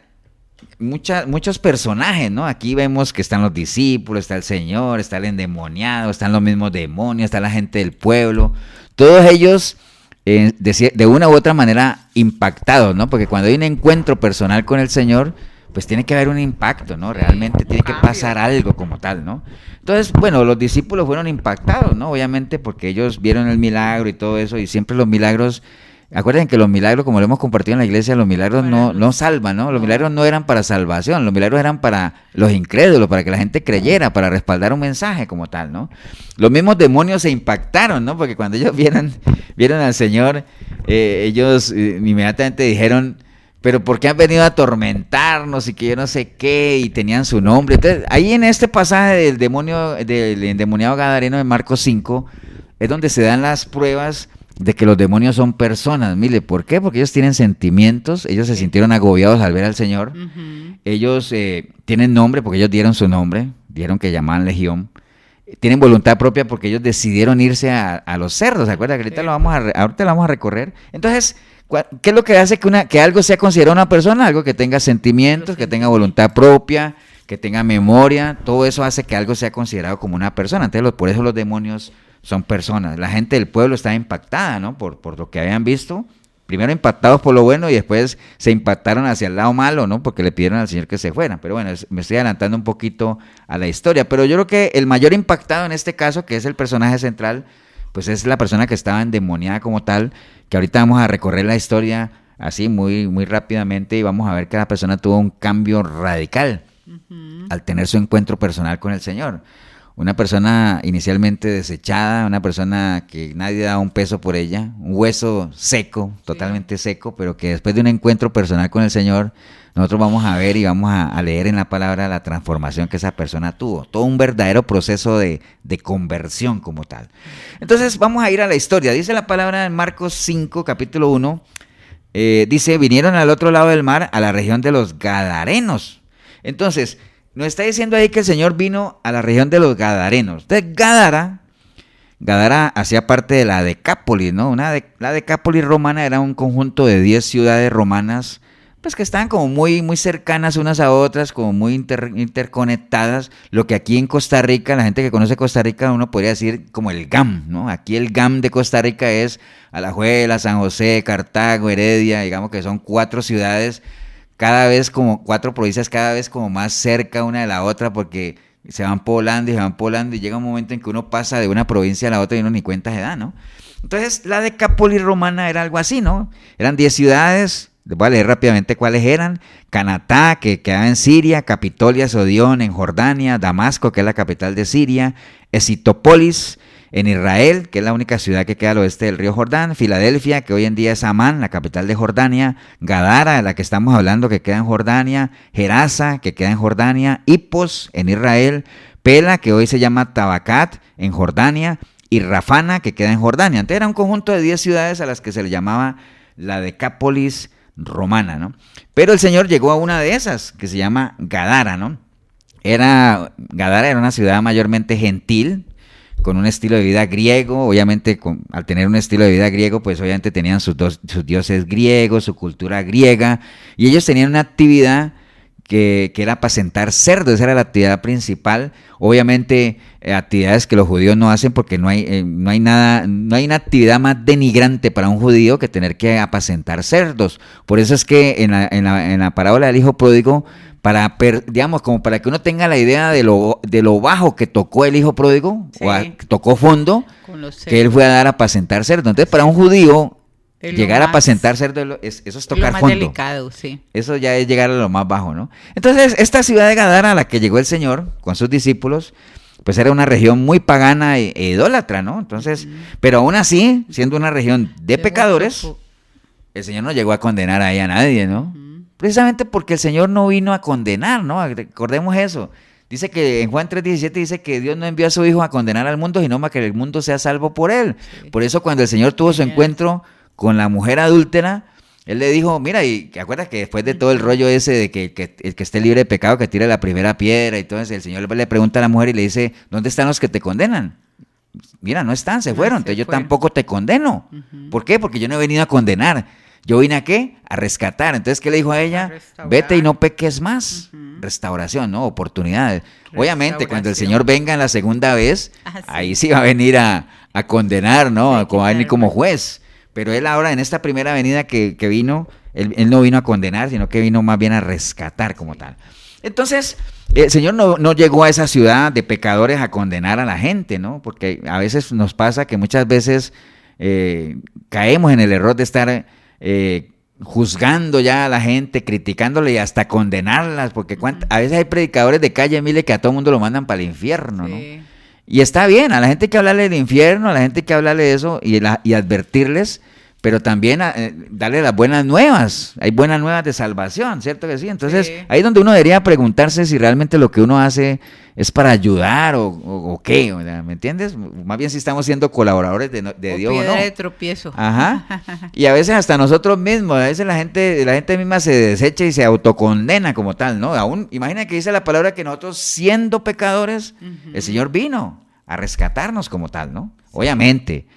muchos personajes, ¿no? Aquí vemos que están los discípulos, está el Señor, está el endemoniado, están los mismos demonios, está la gente del pueblo. Todos ellos de una u otra manera impactados, ¿no? Porque cuando hay un encuentro personal con el Señor, pues tiene que haber un impacto, ¿no? Realmente tiene que pasar algo como tal, ¿no? Entonces, bueno, los discípulos fueron impactados, ¿no? Obviamente porque ellos vieron el milagro y todo eso, y siempre los milagros, acuérdense que los milagros, como lo hemos compartido en la iglesia, los milagros no salvan, ¿no? Los milagros no eran para salvación, los milagros eran para los incrédulos, para que la gente creyera, para respaldar un mensaje como tal, ¿no? Los mismos demonios se impactaron, ¿no? Porque cuando ellos vieron al Señor, ellos inmediatamente dijeron, pero ¿por qué han venido a atormentarnos? Y que yo no sé qué, y tenían su nombre. Entonces, ahí en este pasaje del endemoniado gadareno de Marcos 5, es donde se dan las pruebas de que los demonios son personas. Mire, ¿por qué? Porque ellos tienen sentimientos, ellos se sintieron agobiados al ver al Señor, ellos tienen nombre porque ellos dieron su nombre, dieron que llamaban Legión, tienen voluntad propia porque ellos decidieron irse a los cerdos, ¿se acuerda? Que ahorita lo vamos a recorrer. Entonces, ¿qué es lo que hace que algo sea considerado una persona? Algo que tenga sentimientos, que tenga voluntad propia, que tenga memoria, todo eso hace que algo sea considerado como una persona. Entonces, por eso los demonios son personas. La gente del pueblo está impactada, ¿no? Por lo que habían visto. Primero impactados por lo bueno y después se impactaron hacia el lado malo, ¿no? Porque le pidieron al Señor que se fuera. Pero bueno, me estoy adelantando un poquito a la historia. Pero yo creo que el mayor impactado en este caso, que es el personaje central, pues es la persona que estaba endemoniada como tal, que ahorita vamos a recorrer la historia así muy, muy rápidamente y vamos a ver que la persona tuvo un cambio radical al tener su encuentro personal con el Señor. Una persona inicialmente desechada, una persona que nadie daba un peso por ella, un hueso seco, totalmente seco, pero que después de un encuentro personal con el Señor, nosotros vamos a ver y vamos a leer en la palabra la transformación que esa persona tuvo. Todo un verdadero proceso de conversión como tal. Entonces vamos a ir a la historia. Dice la palabra en Marcos 5, capítulo 1, dice, vinieron al otro lado del mar, a la región de los Gadarenos. Entonces, nos está diciendo ahí que el Señor vino a la región de los Gadarenos. Entonces, Gadara hacía parte de la Decápolis, ¿no? La Decápolis romana era un conjunto de 10 ciudades romanas, pues que estaban como muy, muy cercanas unas a otras, como muy interconectadas. Lo que aquí en Costa Rica, la gente que conoce Costa Rica, uno podría decir como el GAM, ¿no? Aquí el GAM de Costa Rica es Alajuela, San José, Cartago, Heredia, digamos que son 4 ciudades, cada vez como 4 provincias, cada vez como más cerca una de la otra, porque se van poblando y llega un momento en que uno pasa de una provincia a la otra y uno ni cuenta se da, ¿no? Entonces la Decápolis romana era algo así, ¿no? Eran 10 ciudades, les voy a leer rápidamente cuáles eran: Canatá, que quedaba en Siria; Capitolia, Sodión en Jordania; Damasco, que es la capital de Siria; Escitópolis en Israel, que es la única ciudad que queda al oeste del río Jordán; Filadelfia, que hoy en día es Amán, la capital de Jordania; Gadara, de la que estamos hablando, que queda en Jordania; Gerasa, que queda en Jordania; Hipos en Israel; Pela, que hoy se llama Tabacat en Jordania; y Rafana, que queda en Jordania. Entonces era un conjunto de 10 ciudades a las que se le llamaba la Decápolis romana, ¿no? Pero el Señor llegó a una de esas, que se llama Gadara, ¿no? Gadara era una ciudad mayormente gentil, con un estilo de vida griego. Obviamente, al tener un estilo de vida griego, pues obviamente tenían sus dioses griegos, su cultura griega, y ellos tenían una actividad que era apacentar cerdos. Esa era la actividad principal. Obviamente, actividades que los judíos no hacen, porque no hay una actividad más denigrante para un judío que tener que apacentar cerdos. Por eso es que en la parábola del hijo pródigo, digamos, como para que uno tenga la idea de lo bajo que tocó el hijo pródigo, sí, tocó fondo, que él fue a dar a apacentar cerdo. Entonces, para un judío, llegar a apacentar cerdo, eso es tocar fondo. Lo más delicado, sí. Eso ya es llegar a lo más bajo, ¿no? Entonces, esta ciudad de Gadara a la que llegó el Señor con sus discípulos, pues era una región muy pagana e idólatra, ¿no? Entonces, pero aún así, siendo una región de pecadores, el Señor no llegó a condenar ahí a nadie, ¿no? Precisamente porque el Señor no vino a condenar, ¿no? Recordemos eso. Dice que en Juan 3:17 dice que Dios no envió a su Hijo a condenar al mundo, sino para que el mundo sea salvo por él. Sí. Por eso cuando el Señor tuvo su encuentro con la mujer adúltera, él le dijo, mira, y ¿te acuerdas que después de todo el rollo ese de que el que esté libre de pecado, que tire la primera piedra? Y entonces el Señor le pregunta a la mujer y le dice, ¿dónde están los que te condenan? Mira, no están, se fueron, entonces yo tampoco te condeno. ¿Por qué? Porque yo no he venido a condenar. ¿Yo vine a qué? A rescatar. Entonces, ¿qué le dijo a ella? Vete y no peques más. Restauración, ¿no? Oportunidades. Obviamente, cuando el Señor venga en la segunda vez, ahí sí va a venir a condenar, ¿no? Va a venir como juez. Pero él ahora, en esta primera venida que vino, Él no vino a condenar, sino que vino más bien a rescatar como tal. Entonces, el Señor no llegó a esa ciudad de pecadores a condenar a la gente, ¿no? Porque a veces nos pasa que muchas veces caemos en el error de estar juzgando ya a la gente, criticándole y hasta condenarlas, porque a veces hay predicadores de calle, mire, que a todo mundo lo mandan para el infierno, ¿no? Sí. Y está bien, a la gente hay que hablarle del infierno, a la gente hay que hablarle de eso y advertirles, pero también darle las buenas nuevas. Hay buenas nuevas de salvación, ¿cierto que sí? Entonces, Sí. ahí es donde uno debería preguntarse si realmente lo que uno hace es para ayudar o qué, o sea, ¿me entiendes? Más bien si estamos siendo colaboradores de O Dios o piedra no. de tropiezo. Ajá. Y a veces hasta nosotros mismos, a veces la gente misma se desecha y se autocondena como tal, ¿no? Aún, imagina que dice la palabra que nosotros siendo pecadores, el Señor vino a rescatarnos como tal, ¿no? Obviamente,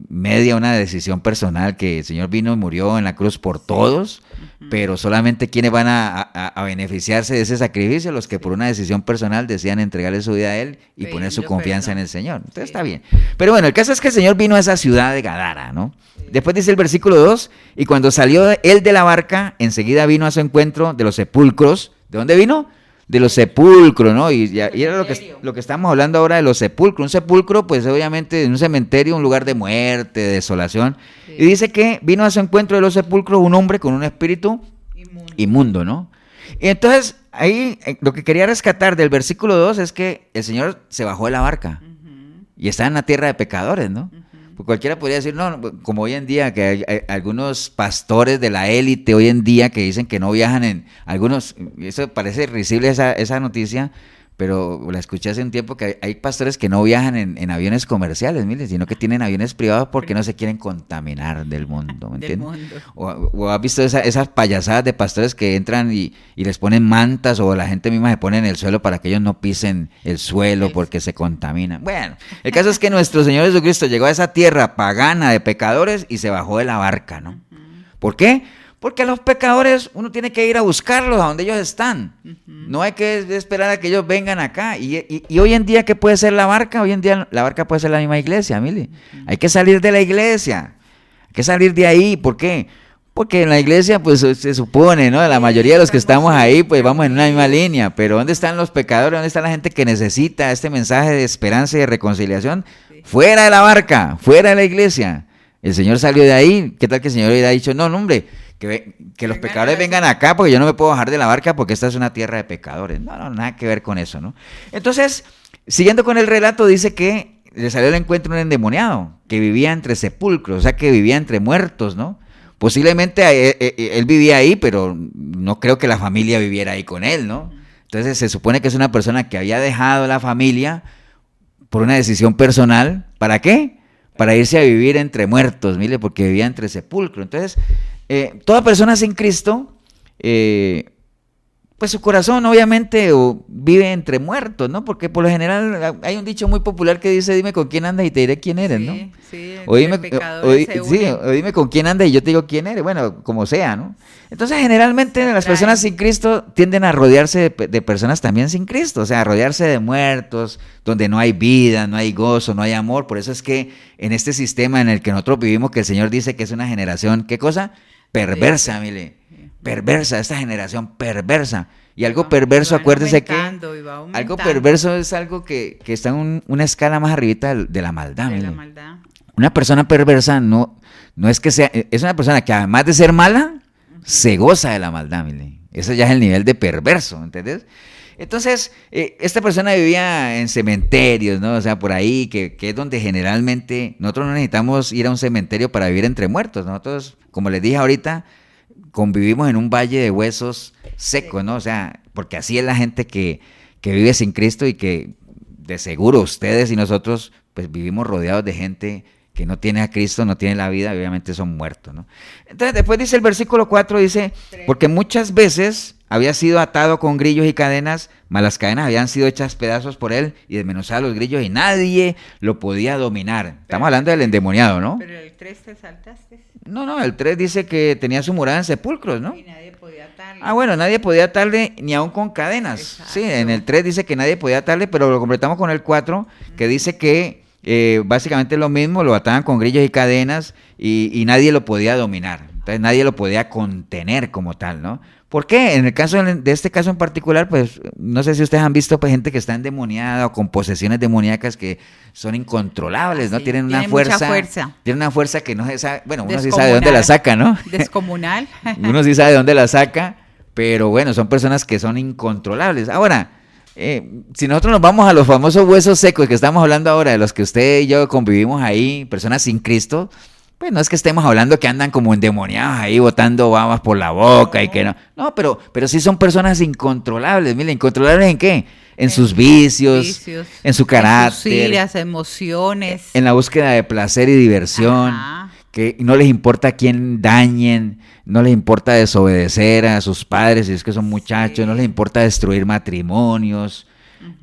media una decisión personal que el Señor vino y murió en la cruz por todos, pero solamente quienes van a beneficiarse de ese sacrificio, los que por una decisión personal decían entregarle su vida a Él y poner su Pidiendo confianza perdón. en el Señor. Entonces Sí. está bien. Pero bueno, el caso es que el Señor vino a esa ciudad de Gadara, ¿no? Después dice el versículo 2, y cuando salió él de la barca, enseguida vino a su encuentro de los sepulcros. ¿De dónde vino? De los sepulcros, ¿no? Y era lo que estamos hablando ahora de los sepulcros. Un sepulcro, pues obviamente, un cementerio, un lugar de muerte, de desolación. Sí. Y dice que vino a su encuentro de los sepulcros un hombre con un espíritu inmundo, ¿no? Y entonces, ahí lo que quería rescatar del versículo 2 es que el Señor se bajó de la barca y está en la tierra de pecadores, ¿no? Porque cualquiera podría decir, no, como hoy en día, que hay algunos pastores de la élite hoy en día que dicen que no viajan en algunos, eso parece risible esa noticia, pero la escuché hace un tiempo que hay pastores que no viajan en aviones comerciales, mire, sino que tienen aviones privados porque no se quieren contaminar del mundo, ¿me Del entiendes? mundo. O has visto esas payasadas de pastores que entran y les ponen mantas o la gente misma se pone en el suelo para que ellos no pisen el suelo porque se contaminan. Bueno, el caso es que nuestro Señor Jesucristo llegó a esa tierra pagana de pecadores y se bajó de la barca, ¿no? ¿Por qué? Porque a los pecadores uno tiene que ir a buscarlos a donde ellos están. No hay que esperar a que ellos vengan acá. Y hoy en día, ¿qué puede ser la barca? Hoy en día la barca puede ser la misma iglesia, mire. Hay que salir de la iglesia. Hay que salir de ahí. ¿Por qué? Porque en la iglesia, pues se supone, ¿no? La mayoría de los que estamos ahí, pues vamos en una misma línea. Pero ¿dónde están los pecadores? ¿Dónde está la gente que necesita este mensaje de esperanza y de reconciliación? Fuera de la barca, fuera de la iglesia. El Señor salió de ahí. ¿Qué tal que el Señor hubiera dicho, no, hombre, que los pecadores vengan acá porque yo no me puedo bajar de la barca porque esta es una tierra de pecadores? No, nada que ver con eso, ¿no? Entonces, siguiendo con el relato, dice que le salió al encuentro un endemoniado que vivía entre sepulcros, o sea, que vivía entre muertos, ¿no? Posiblemente él vivía ahí, pero no creo que la familia viviera ahí con él, ¿no? Entonces se supone que es una persona que había dejado la familia por una decisión personal. ¿Para qué? Para irse a vivir entre muertos, mire, porque vivía entre sepulcros. Entonces, toda persona sin Cristo, pues su corazón obviamente vive entre muertos, ¿no? Porque por lo general hay un dicho muy popular que dice, dime con quién andas y te diré quién eres, ¿no? Sí, O dime, pecadores se sí, unen. o dime con quién andas y yo te digo quién eres, bueno, como sea, ¿no? Entonces, generalmente las personas sin Cristo tienden a rodearse de personas también sin Cristo, o sea, a rodearse de muertos, donde no hay vida, no hay gozo, no hay amor. Por eso es que en este sistema en el que nosotros vivimos, que el Señor dice que es una generación, ¿qué cosa? Perversa, mire, perversa, esta generación perversa. Y algo perverso, acuérdese que algo perverso es algo que está en una escala más arribita de la maldad, de mire. la maldad. Una persona perversa no es que sea, es una persona que además de ser mala, se goza de la maldad, mire. Ese ya es el nivel de perverso, ¿entendés? Entonces, esta persona vivía en cementerios, ¿no? O sea, por ahí, que es donde generalmente nosotros no necesitamos ir a un cementerio para vivir entre muertos. Nosotros, como les dije ahorita, convivimos en un valle de huesos secos, ¿no? O sea, porque así es la gente que vive sin Cristo y que de seguro ustedes y nosotros, pues vivimos rodeados de gente que no tiene a Cristo, no tiene la vida y obviamente son muertos, ¿no? Entonces después dice el versículo 4, dice, porque muchas veces había sido atado con grillos y cadenas, mas las cadenas habían sido hechas pedazos por él y desmenuzados los grillos y nadie lo podía dominar. Estamos hablando del endemoniado, ¿no? Pero el 3 te saltaste. No, el 3 dice que tenía su morada en sepulcros, ¿no? Y nadie podía atarle. Ah, bueno, nadie podía atarle ni aún con cadenas. Exacto. Sí, en el 3 dice que nadie podía atarle, pero lo completamos con el 4, que dice que básicamente lo mismo, lo ataban con grillos y cadenas y nadie lo podía dominar. Entonces nadie lo podía contener como tal, ¿no? ¿Por qué? En el caso de este caso en particular, pues no sé si ustedes han visto pues, gente que está endemoniada o con posesiones demoníacas que son incontrolables, ¿no? Sí, tienen una mucha fuerza. fuerza. Tienen una fuerza que no se sabe, bueno, uno sí sabe de dónde la saca, ¿no? Descomunal. Uno sí sabe de dónde la saca, pero bueno, son personas que son incontrolables. Ahora, si nosotros nos vamos a los famosos huesos secos que estamos hablando ahora, de los que usted y yo convivimos ahí, personas sin Cristo, pues no es que estemos hablando que andan como endemoniados ahí botando babas por la boca y que no. No, pero sí son personas incontrolables. Mire, ¿incontrolables en qué? En sus vicios, en su carácter. En sus iras, emociones. En la búsqueda de placer y diversión. Ajá. Que no les importa a quién dañen, no les importa desobedecer a sus padres si es que son muchachos, no les importa destruir matrimonios.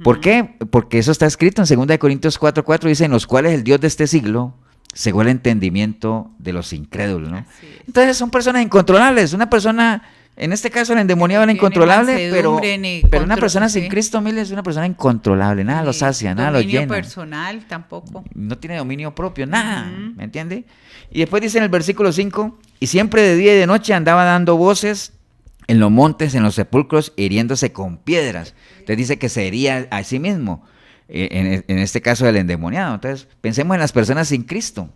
¿Por qué? Porque eso está escrito en 2 Corintios 4:4, dice, en los cuales el Dios de este siglo cegó el entendimiento de los incrédulos, ¿no? Entonces son personas incontrolables. Una persona, en este caso el endemoniado era incontrolable, pero una persona sin Cristo, mire, es una persona incontrolable, nada lo sacia, nada lo llena. Dominio personal tampoco. No tiene dominio propio, nada, ¿me entiende? Y después dice en el versículo 5, y siempre de día y de noche andaba dando voces en los montes, en los sepulcros, hiriéndose con piedras. Entonces dice que se hería a sí mismo. En este caso del endemoniado. Entonces, pensemos en las personas sin Cristo.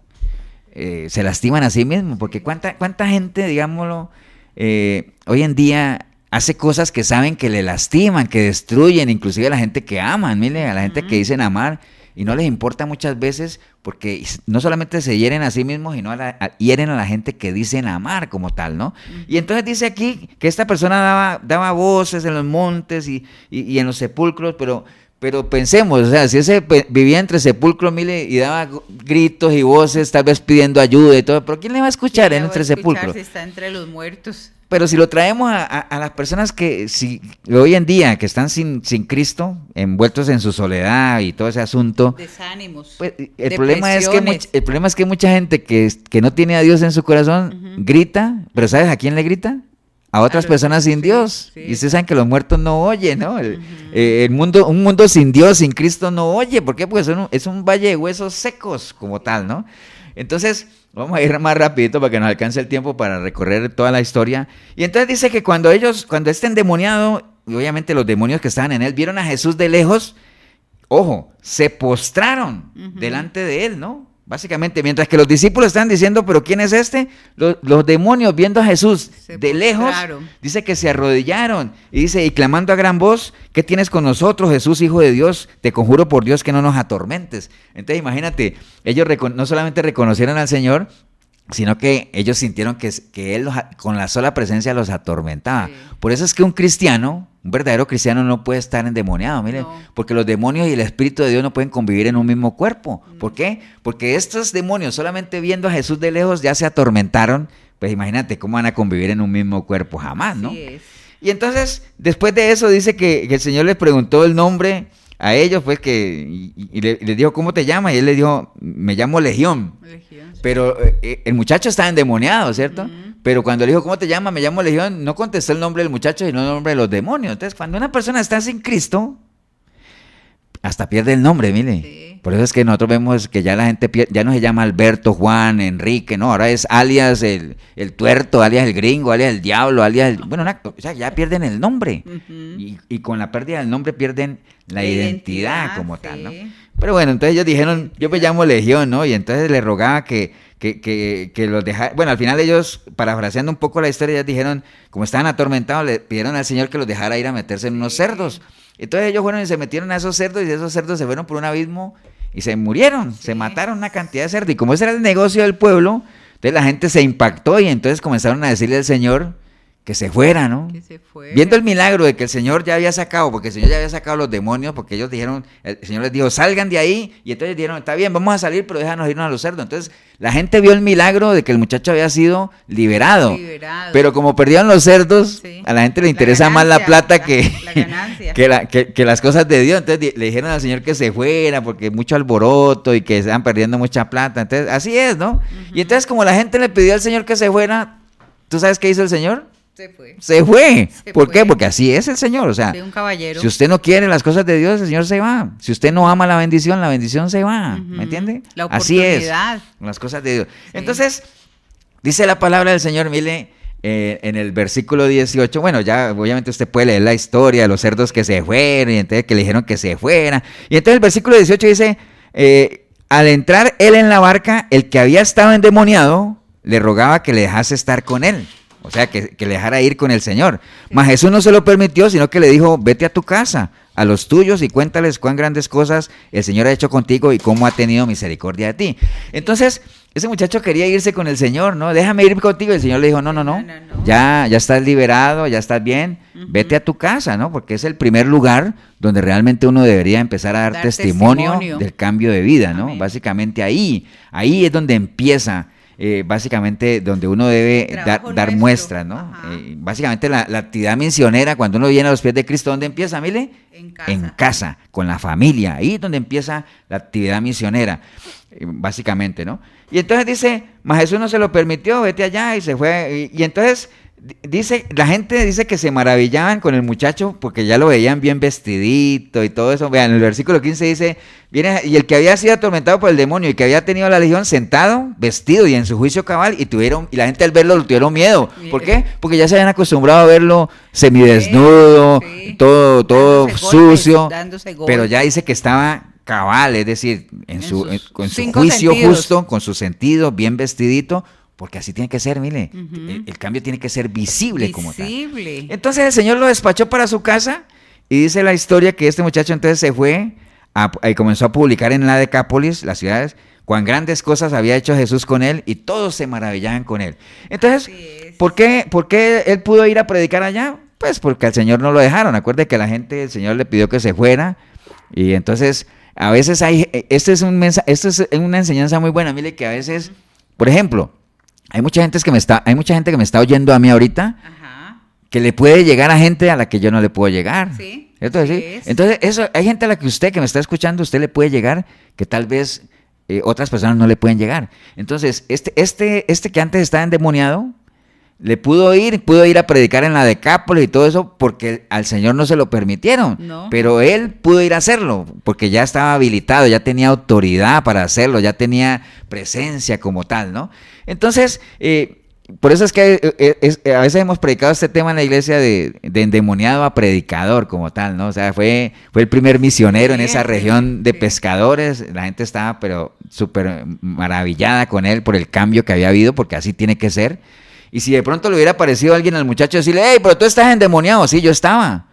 Se lastiman a sí mismos, porque cuánta gente, digámoslo, hoy en día hace cosas que saben que le lastiman, que destruyen, inclusive a la gente que aman, mire, a la gente que dicen amar, y no les importa muchas veces, porque no solamente se hieren a sí mismos, sino hieren a la gente que dicen amar como tal, ¿no? Y entonces dice aquí que esta persona daba voces en los montes y en los sepulcros, pero pensemos, o sea, si ese vivía entre sepulcros, mire, y daba gritos y voces, tal vez pidiendo ayuda y todo, pero ¿quién le va a escuchar entre sepulcros? Si está entre los muertos. Pero si lo traemos a las personas que hoy en día, que están sin Cristo, envueltos en su soledad y todo ese asunto, desánimos, pues, el problema es que mucha gente que no tiene a Dios en su corazón, grita, pero ¿sabes a quién le grita? A otras personas sin Dios. Y ustedes saben que los muertos no oyen, ¿no? Un mundo sin Dios, sin Cristo no oye. ¿Por qué? Porque es un valle de huesos secos como tal, ¿no? Entonces, vamos a ir más rapidito para que nos alcance el tiempo para recorrer toda la historia. Y entonces dice que cuando este endemoniado, y obviamente los demonios que estaban en él, vieron a Jesús de lejos, ojo, se postraron delante de él, ¿no? Básicamente, mientras que los discípulos están diciendo, ¿pero quién es este? Los demonios viendo a Jesús de lejos, dice que se arrodillaron y dice, y clamando a gran voz, ¿qué tienes con nosotros, Jesús, Hijo de Dios? Te conjuro por Dios que no nos atormentes. Entonces, imagínate, ellos no solamente reconocieron al Señor, sino que ellos sintieron que Él con la sola presencia los atormentaba. Sí. Por eso es que un verdadero cristiano no puede estar endemoniado, miren, porque los demonios y el Espíritu de Dios no pueden convivir en un mismo cuerpo. ¿Por qué? Porque estos demonios solamente viendo a Jesús de lejos ya se atormentaron, pues imagínate cómo van a convivir en un mismo cuerpo, jamás, ¿no? Sí es. Y entonces, después de eso dice que el Señor les preguntó el nombre a ellos, pues y les dijo, ¿cómo te llamas? Y él les dijo, me llamo Legión. Pero el muchacho estaba endemoniado, ¿cierto? Pero cuando le dijo, ¿cómo te llamas? Me llamo Legión, no contestó el nombre del muchacho, sino el nombre de los demonios. Entonces, cuando una persona está sin Cristo, hasta pierde el nombre, mire. Sí. Por eso es que nosotros vemos que ya la gente ya no se llama Alberto, Juan, Enrique, no, ahora es alias el tuerto, alias el gringo, alias el diablo, alias o sea, ya pierden el nombre. Y con la pérdida del nombre pierden la identidad como tal, ¿no? Pero bueno, entonces ellos dijeron, yo me llamo Legión, ¿no? Y entonces le rogaba que los dejara. Bueno, al final ellos, parafraseando un poco la historia, ellos dijeron, como estaban atormentados, le pidieron al Señor que los dejara ir a meterse en unos cerdos. Entonces ellos fueron y se metieron a esos cerdos, y esos cerdos se fueron por un abismo y se murieron, se mataron una cantidad de cerdos. Y como ese era el negocio del pueblo, entonces la gente se impactó y entonces comenzaron a decirle al Señor que se fuera, ¿no? Que se fuera. Viendo el milagro de que el Señor ya había sacado, porque el Señor ya había sacado los demonios, porque ellos dijeron, el Señor les dijo, salgan de ahí, y entonces dijeron, está bien, vamos a salir, pero déjanos irnos a los cerdos. Entonces la gente vio el milagro de que el muchacho había sido liberado. Pero como perdieron los cerdos, a la gente le interesa más la plata que las cosas de Dios. Entonces le dijeron al Señor que se fuera, porque mucho alboroto y que estaban perdiendo mucha plata. Entonces así es, ¿no? Y entonces como la gente le pidió al Señor que se fuera, ¿tú sabes qué hizo el Señor? Se fue. ¿Por qué? Porque así es el Señor. O sea, de un caballero. Si usted no quiere las cosas de Dios, el Señor se va. Si usted no ama la bendición se va. ¿Me entiende? La oportunidad. Así es. Las cosas de Dios. Sí. Entonces, Dice la palabra del Señor, mire, en el versículo 18, bueno, ya obviamente usted puede leer la historia de los cerdos que se fueron y entonces que le dijeron que se fuera. Y entonces el versículo 18 dice, al entrar él en la barca, el que había estado endemoniado le rogaba que le dejase estar con él. O sea, que le dejara ir con el Señor. Mas Jesús no se lo permitió, sino que le dijo, vete a tu casa, a los tuyos, y cuéntales cuán grandes cosas el Señor ha hecho contigo y cómo ha tenido misericordia de ti. Entonces, ese muchacho quería irse con el Señor, ¿no? Déjame ir contigo. Y el Señor le dijo, no. Ya estás liberado, ya estás bien, vete a tu casa, ¿no? Porque es el primer lugar donde realmente uno debería empezar a dar testimonio del cambio de vida, ¿no? Amén. Básicamente ahí es donde empieza. Básicamente donde uno debe dar muestras, ¿no? Básicamente la actividad misionera, cuando uno viene a los pies de Cristo, ¿dónde empieza, mire? En casa, con la familia, ahí es donde empieza la actividad misionera, básicamente, ¿no? Y entonces dice, mas Jesús no se lo permitió, vete allá, y se fue, y entonces la gente dice que se maravillaban con el muchacho porque ya lo veían bien vestidito y todo eso. Vean, en el versículo 15 dice, viene, y el que había sido atormentado por el demonio y que había tenido la legión sentado, vestido y en su juicio cabal, y la gente al verlo tuvieron miedo. ¿Por qué? Porque ya se habían acostumbrado a verlo semidesnudo, todo sucio, pero ya dice que estaba cabal, es decir, con su juicio justo, con su sentido, bien vestidito. Porque así tiene que ser, mire, el cambio tiene que ser visible como tal. Entonces el Señor lo despachó para su casa y dice la historia que este muchacho entonces se fue y comenzó a publicar en la Decápolis, las ciudades, cuán grandes cosas había hecho Jesús con él y todos se maravillaban con él. Entonces, ¿por qué él pudo ir a predicar allá? Pues porque al Señor no lo dejaron. Acuerde que el Señor le pidió que se fuera y entonces a veces esto es una enseñanza muy buena, mire que a veces, por ejemplo, hay mucha gente que me está oyendo a mí ahorita, que le puede llegar a gente a la que yo no le puedo llegar. Sí. Entonces, hay gente a la que usted que me está escuchando, usted le puede llegar, que tal vez otras personas no le pueden llegar. Entonces, este que antes estaba endemoniado, pudo ir a predicar en la Decápolis y todo eso porque al Señor no se lo permitieron, pero él pudo ir a hacerlo porque ya estaba habilitado, ya tenía autoridad para hacerlo, ya tenía presencia como tal, ¿no? Entonces, por eso es que a veces hemos predicado este tema en la iglesia de endemoniado a predicador como tal, ¿no? O sea, fue el primer misionero en esa región de pescadores, la gente estaba pero súper maravillada con él por el cambio que había habido, porque así tiene que ser. Y si de pronto le hubiera parecido a alguien al muchacho decirle, hey, pero tú estás endemoniado, sí, yo estaba,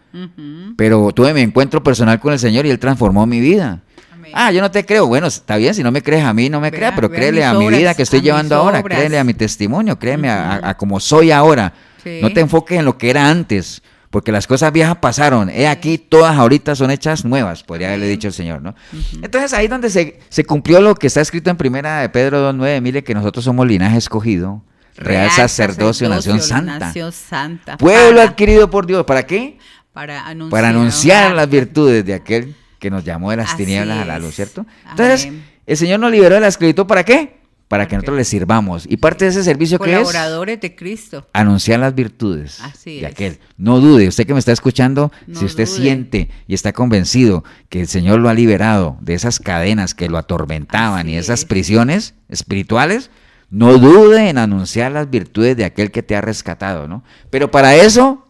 pero tuve mi encuentro personal con el Señor y Él transformó mi vida. Amén. Yo no te creo. Bueno, está bien, si no me crees a mí, no me creas, pero créele a mi vida que estoy llevando ahora, créele a mi testimonio, créeme a como soy ahora. Sí. No te enfoques en lo que era antes, porque las cosas viejas pasaron. Aquí todas ahorita son hechas nuevas, podría haberle dicho el Señor, ¿no? Entonces ahí es donde se cumplió lo que está escrito en Primera de Pedro 2:9, mire que nosotros somos linaje escogido, Real sacerdocio, nación santa. Pueblo adquirido por Dios. ¿Para qué? Para anunciar las virtudes de aquel que nos llamó de las tinieblas a la luz, ¿cierto? Entonces, el Señor nos liberó de la esclavitud. ¿Para qué? Para que nosotros le sirvamos. Y parte de ese servicio que es colaboradores de Cristo. Anunciar las virtudes de aquel. No dude, usted que me está escuchando, si usted siente y está convencido que el Señor lo ha liberado de esas cadenas que lo atormentaban y esas prisiones espirituales, no dude en anunciar las virtudes de aquel que te ha rescatado, ¿no? Pero para eso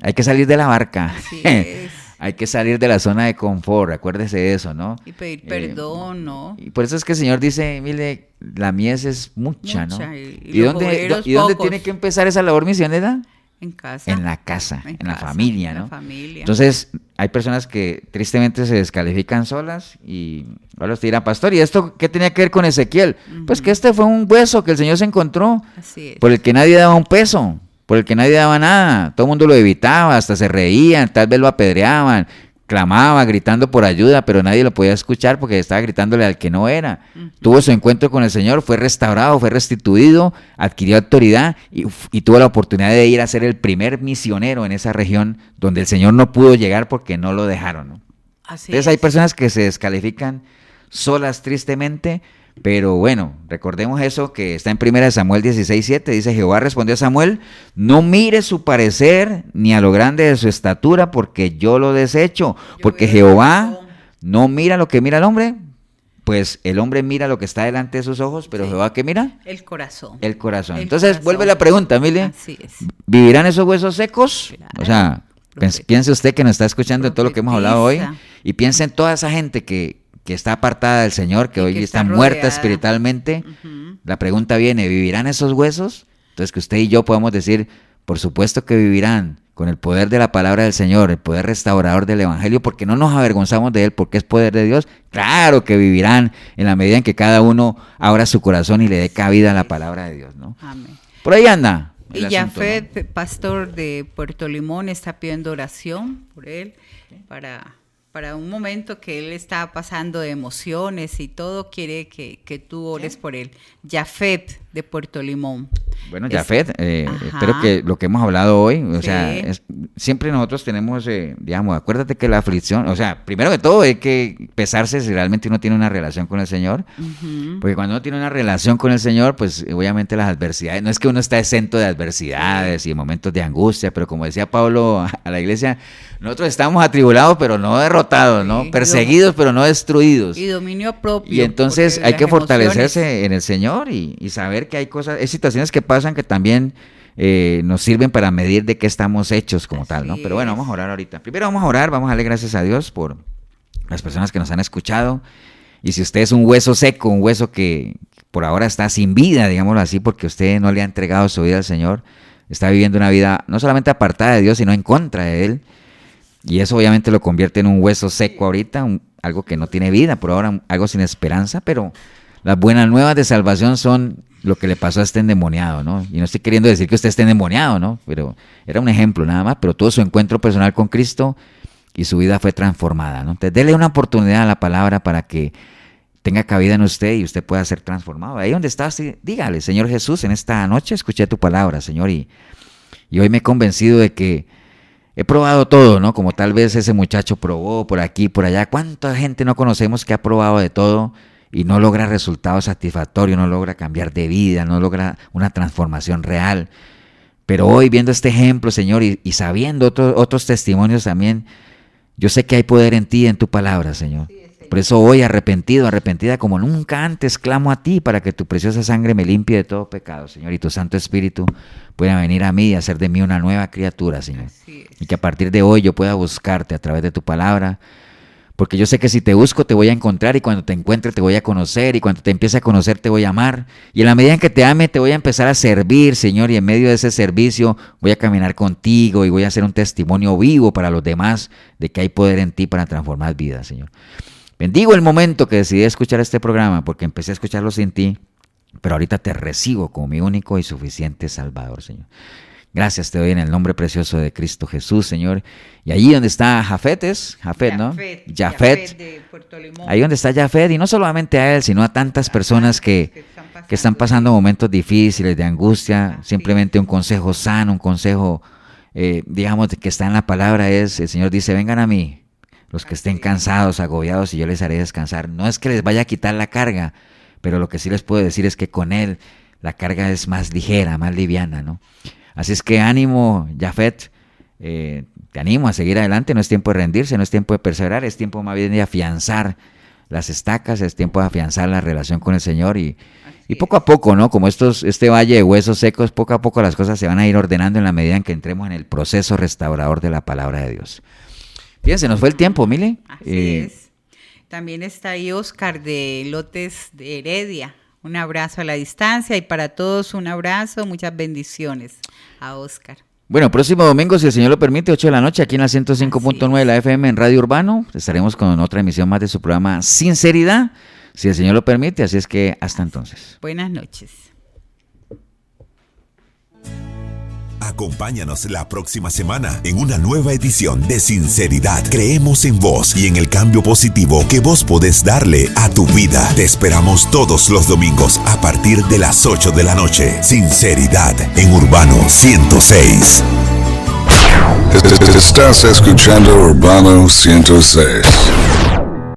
hay que salir de la barca. Así es. Hay que salir de la zona de confort, acuérdese de eso, ¿no? Y pedir perdón, ¿no? Y por eso es que el Señor dice, mire, la mies es mucha, ¿no? ¿Y dónde tiene que empezar esa labor misionera? En casa. En la casa, en la familia, ¿no? Entonces, hay personas que tristemente se descalifican solas y ahora te dirán, pastor, ¿y esto qué tenía que ver con Ezequiel? Pues que este fue un hueso que el Señor se encontró, por el que nadie daba un peso, por el que nadie daba nada, todo el mundo lo evitaba, hasta se reían, tal vez lo apedreaban, clamaba, gritando por ayuda, pero nadie lo podía escuchar porque estaba gritándole al que no era. Tuvo su encuentro con el Señor, fue restaurado, fue restituido, adquirió autoridad y tuvo la oportunidad de ir a ser el primer misionero en esa región donde el Señor no pudo llegar porque no lo dejaron, ¿no? Entonces hay personas que se descalifican solas tristemente, pero bueno, recordemos eso que está en 1 Samuel 16:7, dice: Jehová respondió a Samuel, no mire su parecer ni a lo grande de su estatura, porque yo lo desecho, porque Jehová no mira lo que mira el hombre, pues el hombre mira lo que está delante de sus ojos, pero Jehová, ¿qué mira? El corazón. El corazón. El Entonces, corazón. vuelve la pregunta, Mile. Así es. ¿Vivirán esos huesos secos? Claro. O sea, piense usted que nos está escuchando en todo lo que hemos hablado hoy, Profetiza. y piense en toda esa gente que está apartada del Señor, que Y hoy que está está muerta rodeada. espiritualmente. Ujú. La pregunta viene, ¿vivirán esos huesos? Entonces que usted y yo podemos decir, por supuesto que vivirán con el poder de la palabra del Señor, el poder restaurador del Evangelio, porque no nos avergonzamos de él, porque es poder de Dios. Claro que vivirán en la medida en que cada uno abra su corazón y le dé cabida a la palabra de Dios, ¿no? Amén. Por ahí anda el Y asunto, ¿no? Jafet, pastor de Puerto Limón, está pidiendo oración por él para un momento que él está pasando de emociones y todo, quiere que tú ores por él. Jafet de Puerto Limón. Bueno, Es- Jafet, Ajá. espero que lo que hemos hablado hoy, o Sí. sea, siempre nosotros tenemos, digamos, acuérdate que la aflicción, o sea, primero que todo hay que pesarse si realmente uno tiene una relación con el Señor, Ujú. porque cuando uno tiene una relación con el Señor, pues obviamente las adversidades, no es que uno está exento de adversidades y de momentos de angustia, pero como decía Pablo a la iglesia, nosotros estamos atribulados, pero no derrotados, ¿no? Sí. Perseguidos, pero no destruidos. Y dominio propio. Y entonces porque hay las que fortalecerse emociones- en el Señor y saber que hay cosas, hay situaciones que pasan que también nos sirven para medir de qué estamos hechos como tal, ¿no? Así Pero bueno, es. vamos a orar ahorita. Primero vamos a orar, vamos a darle gracias a Dios por las personas que nos han escuchado. Y si usted es un hueso seco, un hueso que por ahora está sin vida, digámoslo así, porque usted no le ha entregado su vida al Señor, está viviendo una vida no solamente apartada de Dios, sino en contra de Él. Y eso obviamente lo convierte en un hueso seco ahorita, algo que no tiene vida, por ahora algo sin esperanza, pero las buenas nuevas de salvación son lo que le pasó a este endemoniado, ¿no? Y no estoy queriendo decir que usted esté endemoniado, ¿no? Pero era un ejemplo nada más, pero tuvo su encuentro personal con Cristo y su vida fue transformada, ¿no? Entonces dele una oportunidad a la palabra para que tenga cabida en usted y usted pueda ser transformado. Ahí donde está, dígale, Señor Jesús, en esta noche escuché tu palabra, Señor, y hoy me he convencido de que he probado todo, ¿no? Como tal vez ese muchacho probó por aquí, por allá. ¿Cuánta gente no conocemos que ha probado de todo y no logra resultados satisfactorios, no logra cambiar de vida, no logra una transformación real? Pero hoy viendo este ejemplo, Señor, y sabiendo otros testimonios también, yo sé que hay poder en ti, en tu palabra, Señor. Por eso hoy arrepentida como nunca antes, clamo a ti para que tu preciosa sangre me limpie de todo pecado, Señor, y tu Santo Espíritu pueda venir a mí y hacer de mí una nueva criatura, Señor. Así es. Y que a partir de hoy yo pueda buscarte a través de tu palabra, porque yo sé que si te busco te voy a encontrar, y cuando te encuentre te voy a conocer, y cuando te empiece a conocer te voy a amar, y en la medida en que te ame te voy a empezar a servir, Señor, y en medio de ese servicio voy a caminar contigo y voy a hacer un testimonio vivo para los demás de que hay poder en ti para transformar vidas, Señor. Bendigo el momento que decidí escuchar este programa, porque empecé a escucharlo sin ti, pero ahorita te recibo como mi único y suficiente Salvador, Señor. Gracias te doy en el nombre precioso de Cristo Jesús, Señor. Y allí donde está Jafet, ¿no? Jafet. De Puerto Limón. Ahí donde está Jafet, y no solamente a él, sino a tantas personas que están pasando momentos difíciles, de angustia. Así Simplemente un consejo sano, un consejo, digamos, que está en la palabra es, el Señor dice, vengan a mí, los que estén cansados, agobiados, y yo les haré descansar. No es que les vaya a quitar la carga, pero lo que sí les puedo decir es que con Él la carga es más ligera, más liviana, ¿no? Así es que ánimo, Jafet, te animo a seguir adelante. No es tiempo de rendirse, no es tiempo de perseverar, es tiempo más bien de afianzar las estacas, es tiempo de afianzar la relación con el Señor y poco a poco, ¿no? Como este valle de huesos secos, poco a poco las cosas se van a ir ordenando en la medida en que entremos en el proceso restaurador de la palabra de Dios. Fíjense, nos fue el tiempo, Mili. Así es. También está ahí Oscar de Lotes de Heredia. Un abrazo a la distancia y para todos un abrazo, muchas bendiciones a Oscar. Bueno, próximo domingo, si el Señor lo permite, 8 de la noche, aquí en la 105.9 de la FM en Radio Urbano, estaremos con otra emisión más de su programa Sinceridad, si el Señor lo permite, así es que hasta entonces. Buenas noches. Acompáñanos la próxima semana en una nueva edición de Sinceridad. Creemos en vos y en el cambio positivo que vos podés darle a tu vida. Te esperamos todos los domingos a partir de las 8 de la noche. Sinceridad en Urbano 106. Estás escuchando Urbano 106.